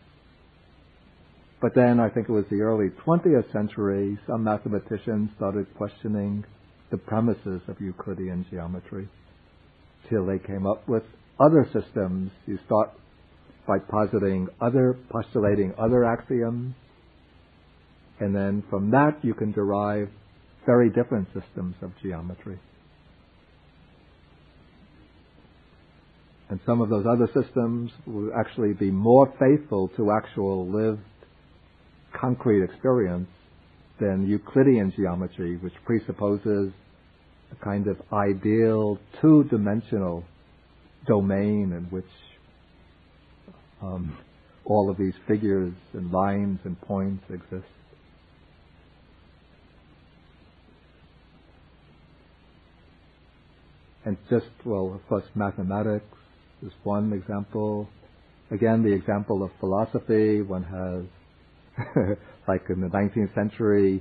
But then I think it was the early 20th century, some mathematicians started questioning the premises of Euclidean geometry till they came up with other systems. You start by postulating other axioms, and then from that you can derive very different systems of geometry. And some of those other systems will actually be more faithful to actual lived concrete experience than Euclidean geometry, which presupposes a kind of ideal two-dimensional domain in which all of these figures and lines and points exist. And of course, mathematics is one example. Again, the example of philosophy, one has, like in the 19th century,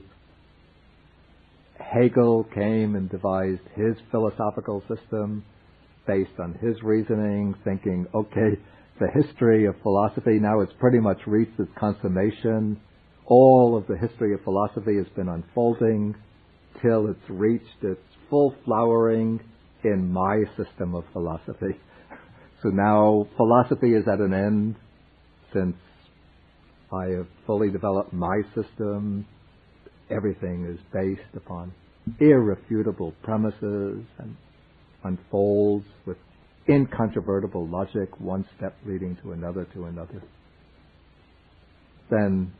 Hegel came and devised his philosophical system based on his reasoning, thinking, okay, the history of philosophy, now it's pretty much reached its consummation. All of the history of philosophy has been unfolding till it's reached its full flowering in my system of philosophy. So now philosophy is at an end since I have fully developed my system. Everything is based upon irrefutable premises and unfolds with incontrovertible logic, one step leading to another. Then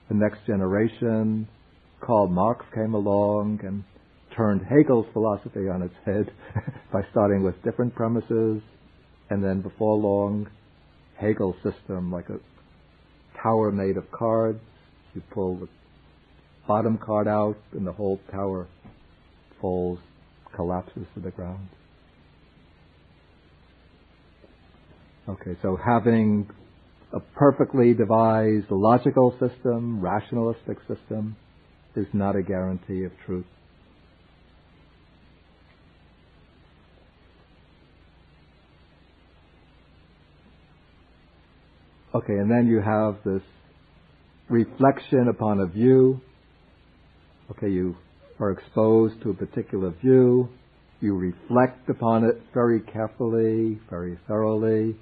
the next generation, Karl Marx came along and turned Hegel's philosophy on its head by starting with different premises, and then before long, Hegel's system, like a tower made of cards, you pull the bottom card out and the whole tower falls, collapses to the ground. Okay, so having a perfectly devised logical system, rationalistic system, is not a guarantee of truth. Okay, and then you have this reflection upon a view. Okay, you are exposed to a particular view. You reflect upon it very carefully, very thoroughly.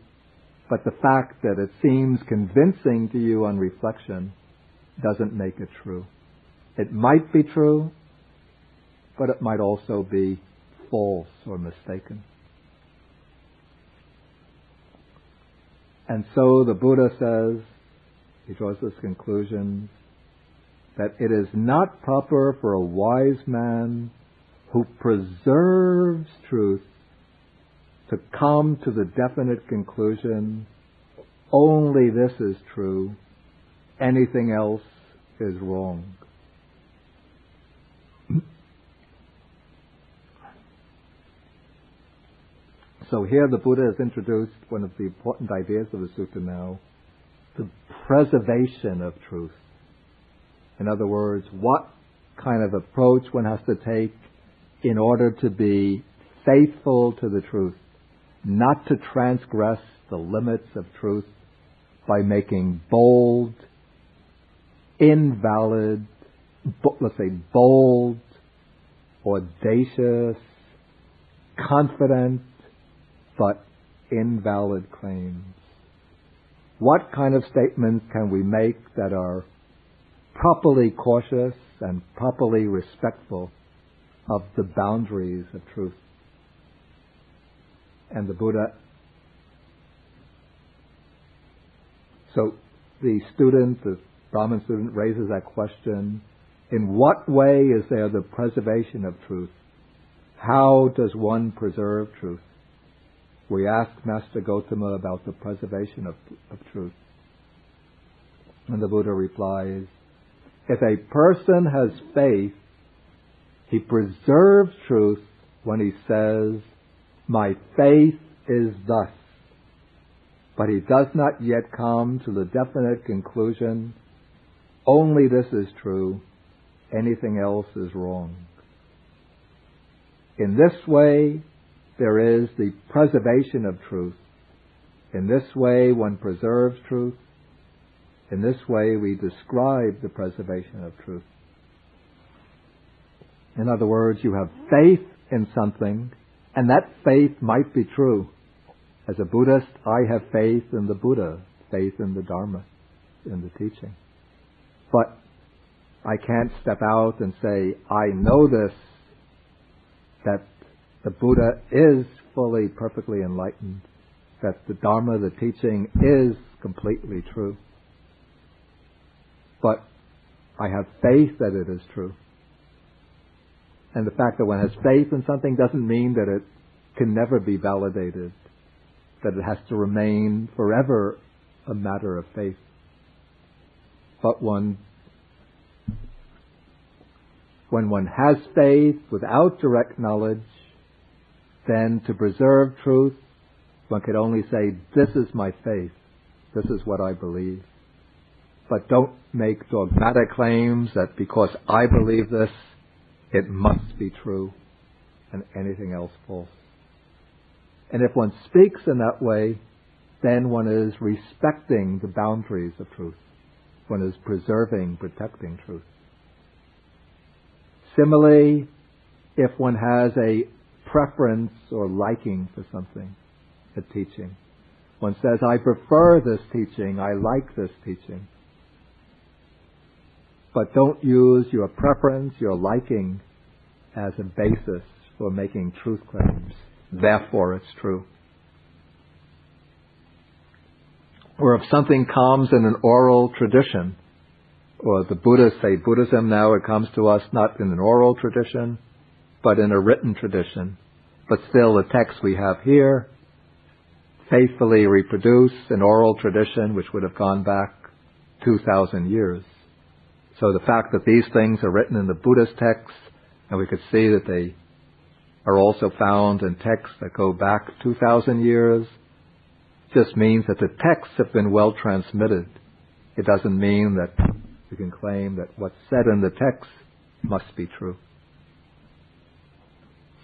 But the fact that it seems convincing to you on reflection doesn't make it true. It might be true, but it might also be false or mistaken. And so the Buddha says, he draws this conclusion, that it is not proper for a wise man who preserves truth to come to the definite conclusion, only this is true, anything else is wrong. So here the Buddha has introduced one of the important ideas of the sutta now, the preservation of truth. In other words, what kind of approach one has to take in order to be faithful to the truth, not to transgress the limits of truth by making bold, invalid, let's say bold, audacious, confident, but invalid claims. What kind of statements can we make that are properly cautious and properly respectful of the boundaries of truth? And the Buddha, so the Brahmin student raises that question, in what way is there the preservation of truth? How does one preserve truth? We asked Master Gotama about the preservation of truth. And the Buddha replies, if a person has faith, he preserves truth when he says, my faith is thus. But he does not yet come to the definite conclusion, only this is true, anything else is wrong. In this way, there is the preservation of truth. In this way, one preserves truth. In this way, we describe the preservation of truth. In other words, you have faith in something, and that faith might be true. As a Buddhist, I have faith in the Buddha, faith in the Dhamma, in the teaching. But I can't step out and say, I know this, that the Buddha is fully, perfectly enlightened, that the Dharma, the teaching, is completely true. But I have faith that it is true. And the fact that one has faith in something doesn't mean that it can never be validated, that it has to remain forever a matter of faith. But when one has faith without direct knowledge, then to preserve truth, one could only say, this is my faith, this is what I believe. But don't make dogmatic claims that because I believe this, it must be true, and anything else false. And if one speaks in that way, then one is respecting the boundaries of truth. One is preserving, protecting truth. Similarly, if one has a preference or liking for something, a teaching, one says, I prefer this teaching, I like this teaching. But don't use your preference, your liking, as a basis for making truth claims. Therefore, it's true. Or if something comes in an oral tradition, or the Buddhists say Buddhism now, it comes to us not in an oral tradition, but in a written tradition. But still the text we have here faithfully reproduce an oral tradition which would have gone back 2,000 years. So the fact that these things are written in the Buddhist texts, and we could see that they are also found in texts that go back 2,000 years, just means that the texts have been well transmitted. It doesn't mean that we can claim that what's said in the text must be true.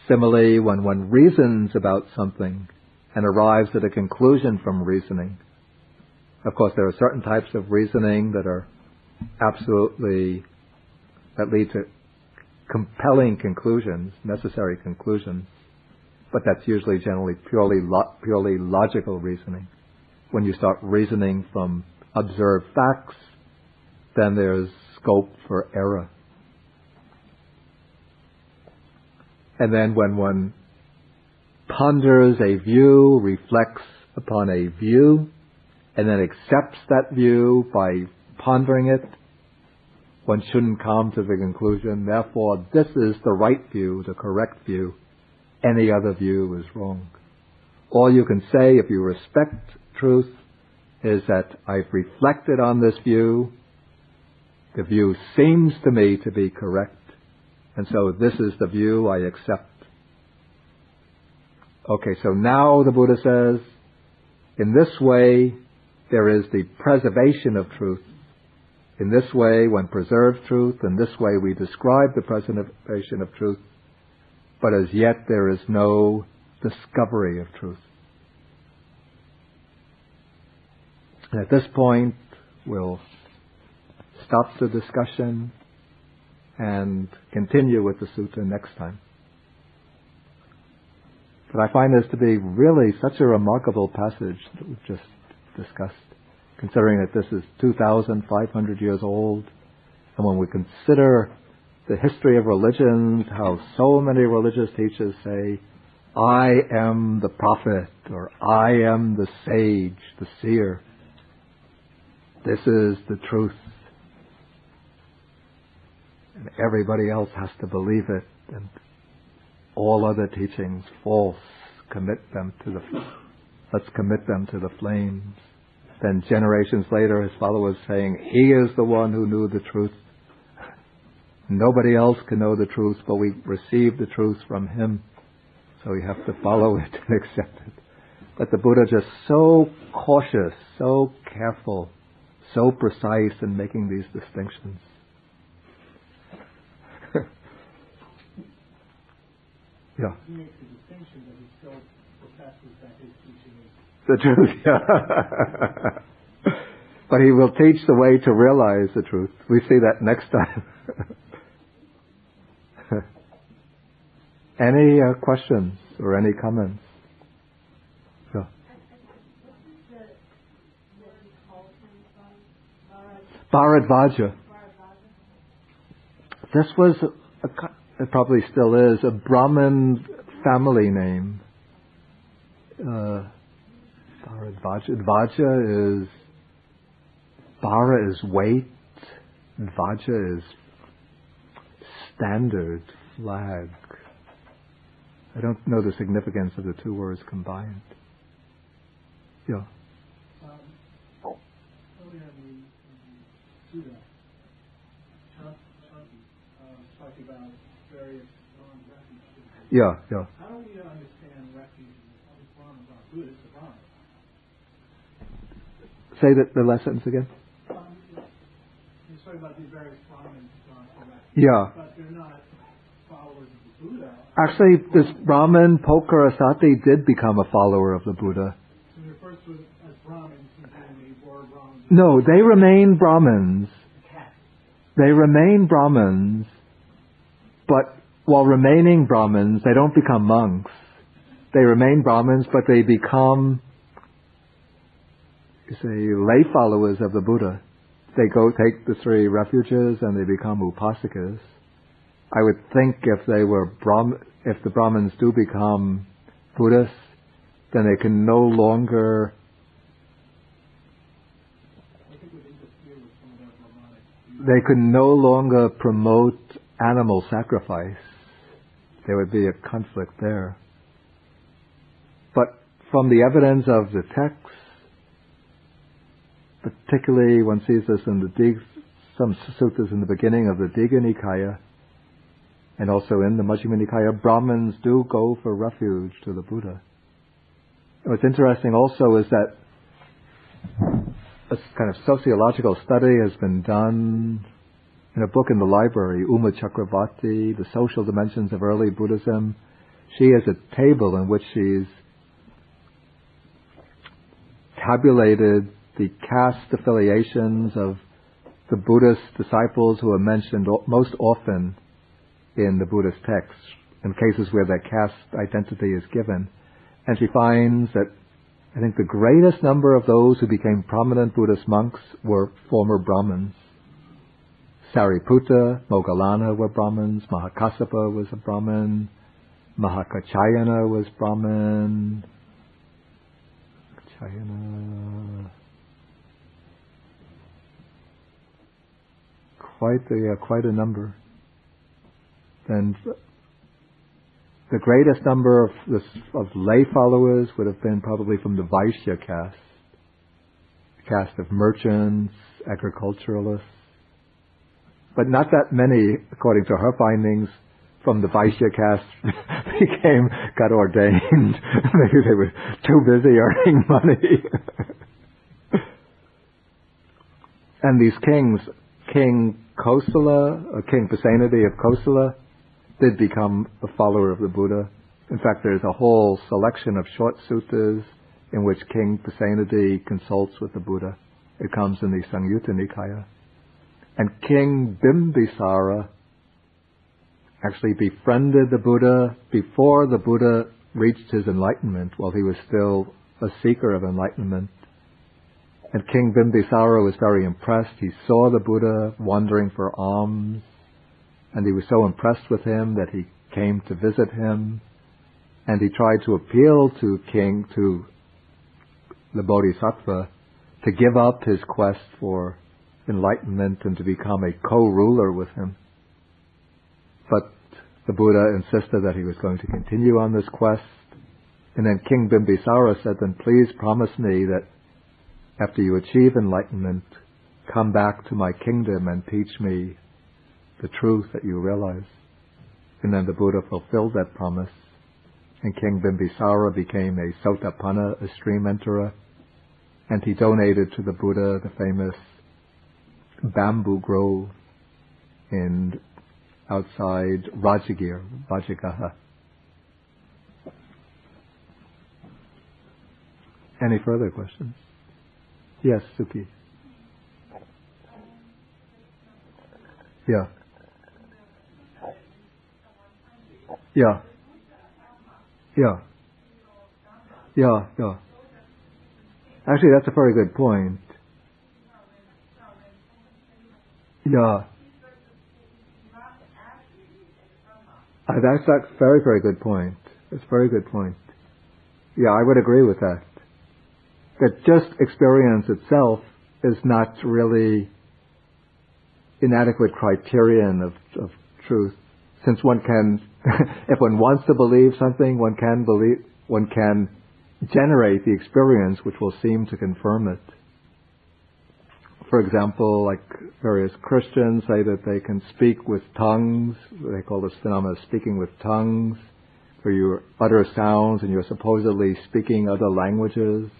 Similarly, when one reasons about something and arrives at a conclusion from reasoning, of course there are certain types of reasoning that are that lead to compelling conclusions, necessary conclusions, but that's usually generally purely logical reasoning. When you start reasoning from observed facts, then there's scope for error. And then when one ponders a view, reflects upon a view, and then accepts that view by pondering it, one shouldn't come to the conclusion, therefore this is the right view, the correct view. Any other view is wrong. All you can say if you respect truth is that I've reflected on this view, the view seems to me to be correct, and so this is the view I accept. Okay, so now the Buddha says, in this way there is the preservation of truth. In this way one preserves truth, in this way we describe the preservation of truth, but as yet there is no discovery of truth. And at this point we'll stop the discussion and continue with the sutta next time. But I find this to be really such a remarkable passage that we've just discussed, considering that this is 2,500 years old, and when we consider the history of religions, how so many religious teachers say, I am the prophet, or I am the sage, the seer. This is the truth. And everybody else has to believe it, and all other teachings false. Let's commit them to the flames. Then generations later, his followers saying, he is the one who knew the truth. Nobody else can know the truth, but we receive the truth from him. So we have to follow it and accept it. But the Buddha just so cautious, so careful, so precise in making these distinctions. Yeah. He makes a distinction, but he still professes that his teaching is the truth, yeah. But he will teach the way to realize the truth. We see that next time. Any questions or any comments? Yeah. Bharadvaja. This was, it probably still is, a Brahmin family name. Bharadvaja. Vaja is, Bhara is weight, Vaja is standard, flag. I don't know the significance of the two words combined. Yeah. Earlier in the Sutta, Canki talked about various non-refuge. Yeah. How do we understand refuge in the Brahmins are Buddhists or Brahmins? Say the last sentence again. You're talking about these various Brahmins for refuge. Yeah. But they're not followers of the Buddha. Actually, this Brahmin, Pokarasati, did become a follower of the Buddha. So he refers to it as Brahmins, and they were Brahmins. No, they remain Brahmins. They remain Brahmins, but while remaining Brahmins, they don't become monks. They remain Brahmins, but they become, lay followers of the Buddha. They go take the three refuges and they become upasakas. I would think if the Brahmins do become Buddhists, then they can no longer. I think would interfere with some of their Brahmanic they could no longer promote animal sacrifice. There would be a conflict there. But from the evidence of the text, particularly one sees this in some suttas in the beginning of the Digha Nikaya, and also in the Majjhima Nikaya, Brahmins do go for refuge to the Buddha. What's interesting also is that a kind of sociological study has been done in a book in the library, Uma Chakravarti, The Social Dimensions of Early Buddhism. She has a table in which she's tabulated the caste affiliations of the Buddhist disciples who are mentioned most often in the Buddhist texts, in cases where their caste identity is given. And she finds that I think the greatest number of those who became prominent Buddhist monks were former Brahmins. Sariputta, Moggallana were Brahmins, Mahakassapa was a Brahmin, Mahakachayana was Brahmin, quite a number. And the greatest number of lay followers would have been probably from the Vaishya caste, the caste of merchants, agriculturalists. But not that many, according to her findings, from the Vaishya caste got ordained. Maybe they were too busy earning money. And these kings, King Kosala, or King Pasenadi of Kosala, did become a follower of the Buddha. In fact, there's a whole selection of short suttas in which King Pasenadi consults with the Buddha. It comes in the Samyutta Nikaya. And King Bimbisara actually befriended the Buddha before the Buddha reached his enlightenment, while he was still a seeker of enlightenment. And King Bimbisara was very impressed. He saw the Buddha wandering for alms, and he was so impressed with him that he came to visit him, and he tried to appeal to the Bodhisattva to give up his quest for enlightenment and to become a co-ruler with him. But the Buddha insisted that he was going to continue on this quest. And then King Bimbisara said, then please promise me that after you achieve enlightenment, come back to my kingdom and teach me the truth that you realize. And then the Buddha fulfilled that promise. And King Bimbisara became a Sotapanna, a stream enterer. And he donated to the Buddha the famous bamboo grove outside Rajagir, Vajagaha. Any further questions? Yes, Suki. Yeah. Yeah. Yeah. Yeah, yeah. Actually, that's a very good point. Yeah. That's a very, very good point. That's a very good point. Yeah, I would agree with that. That just experience itself is not really inadequate criterion of truth. Since one can, if one wants to believe something, one can generate the experience which will seem to confirm it. For example, like various Christians say that they can speak with tongues. They call this phenomenon speaking with tongues, where you utter sounds and you're supposedly speaking other languages.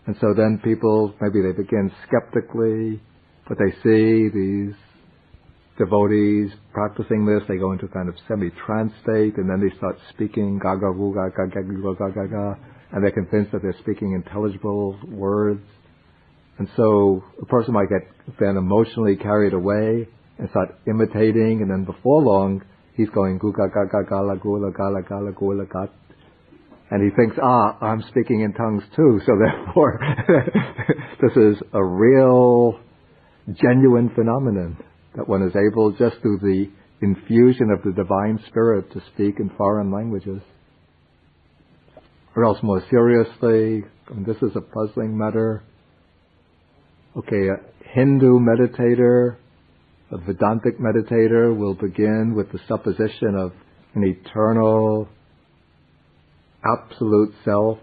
And so then people, maybe they begin skeptically, but they see these devotees practicing this. They go into kind of semi-trance state, and then they start speaking gaga ruga gaga gaga gaga, and they're convinced that they're speaking intelligible words. And so a person might get then emotionally carried away and start imitating, and then before long he's going gu ga ga ga gala gula gala gala gula gat, and he thinks, I'm speaking in tongues too, so therefore this is a real, genuine phenomenon, that one is able, just through the infusion of the divine spirit, to speak in foreign languages. Or else more seriously, and this is a puzzling matter, okay, a Hindu meditator A Vedantic meditator will begin with the supposition of an eternal, absolute self,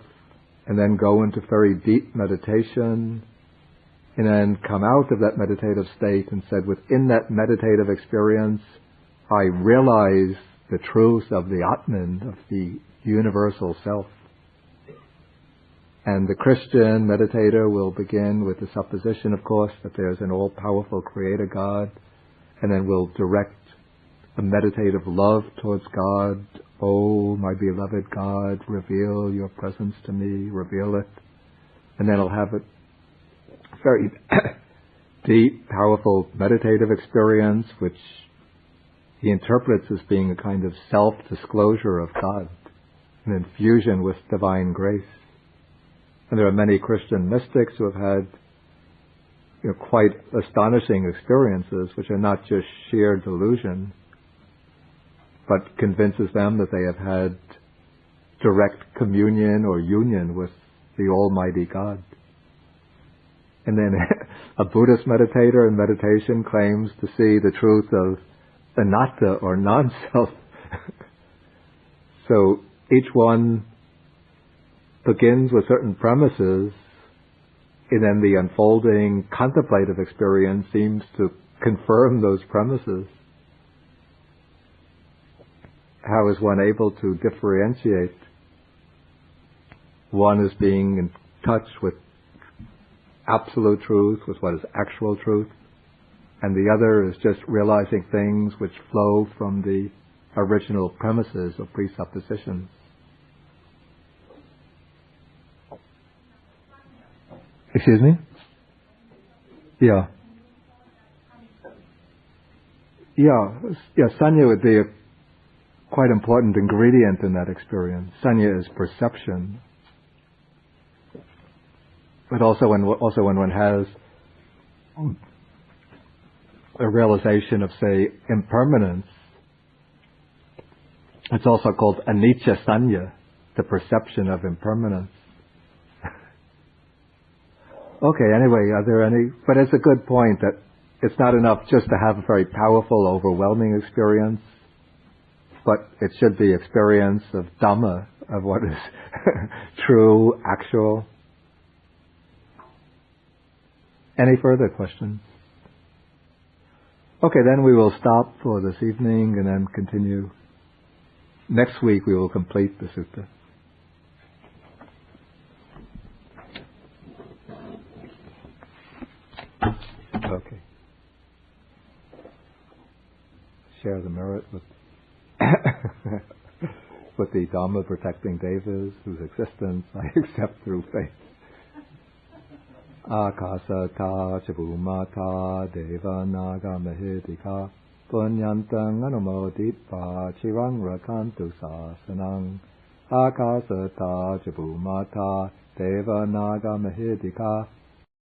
and then go into very deep meditation, and then come out of that meditative state and said, within that meditative experience, I realize the truth of the Atman, of the universal self. And the Christian meditator will begin with the supposition, of course, that there's an all-powerful Creator God, and then will direct a meditative love towards God. Oh, my beloved God, reveal your presence to me, reveal it. And then he'll have a very deep, powerful meditative experience, which he interprets as being a kind of self-disclosure of God, an infusion with divine grace. And there are many Christian mystics who have had quite astonishing experiences, which are not just sheer delusion, but convinces them that they have had direct communion or union with the Almighty God. And then a Buddhist meditator in meditation claims to see the truth of anatta or non-self. So each one begins with certain premises, and then the unfolding contemplative experience seems to confirm those premises. How is one able to differentiate? One is being in touch with absolute truth, with what is actual truth, and the other is just realizing things which flow from the original premises or presuppositions. Excuse me? Yeah. Sanya would be a quite important ingredient in that experience. Sanya is perception. But also when one has a realization of, say, impermanence, it's also called anicca sanya, the perception of impermanence. Okay, anyway, are there any... But it's a good point that it's not enough just to have a very powerful, overwhelming experience, but it should be experience of Dhamma, of what is true, actual. Any further questions? Okay, then we will stop for this evening and then continue. Next week we will complete the sutta. Okay. Share the merit with with the Dhamma protecting devas whose existence I accept through faith. Akasata chabumata deva naga mahidika punyantang anumoditva chirang rakantu sasanang. Akasata chabumata deva naga mahidika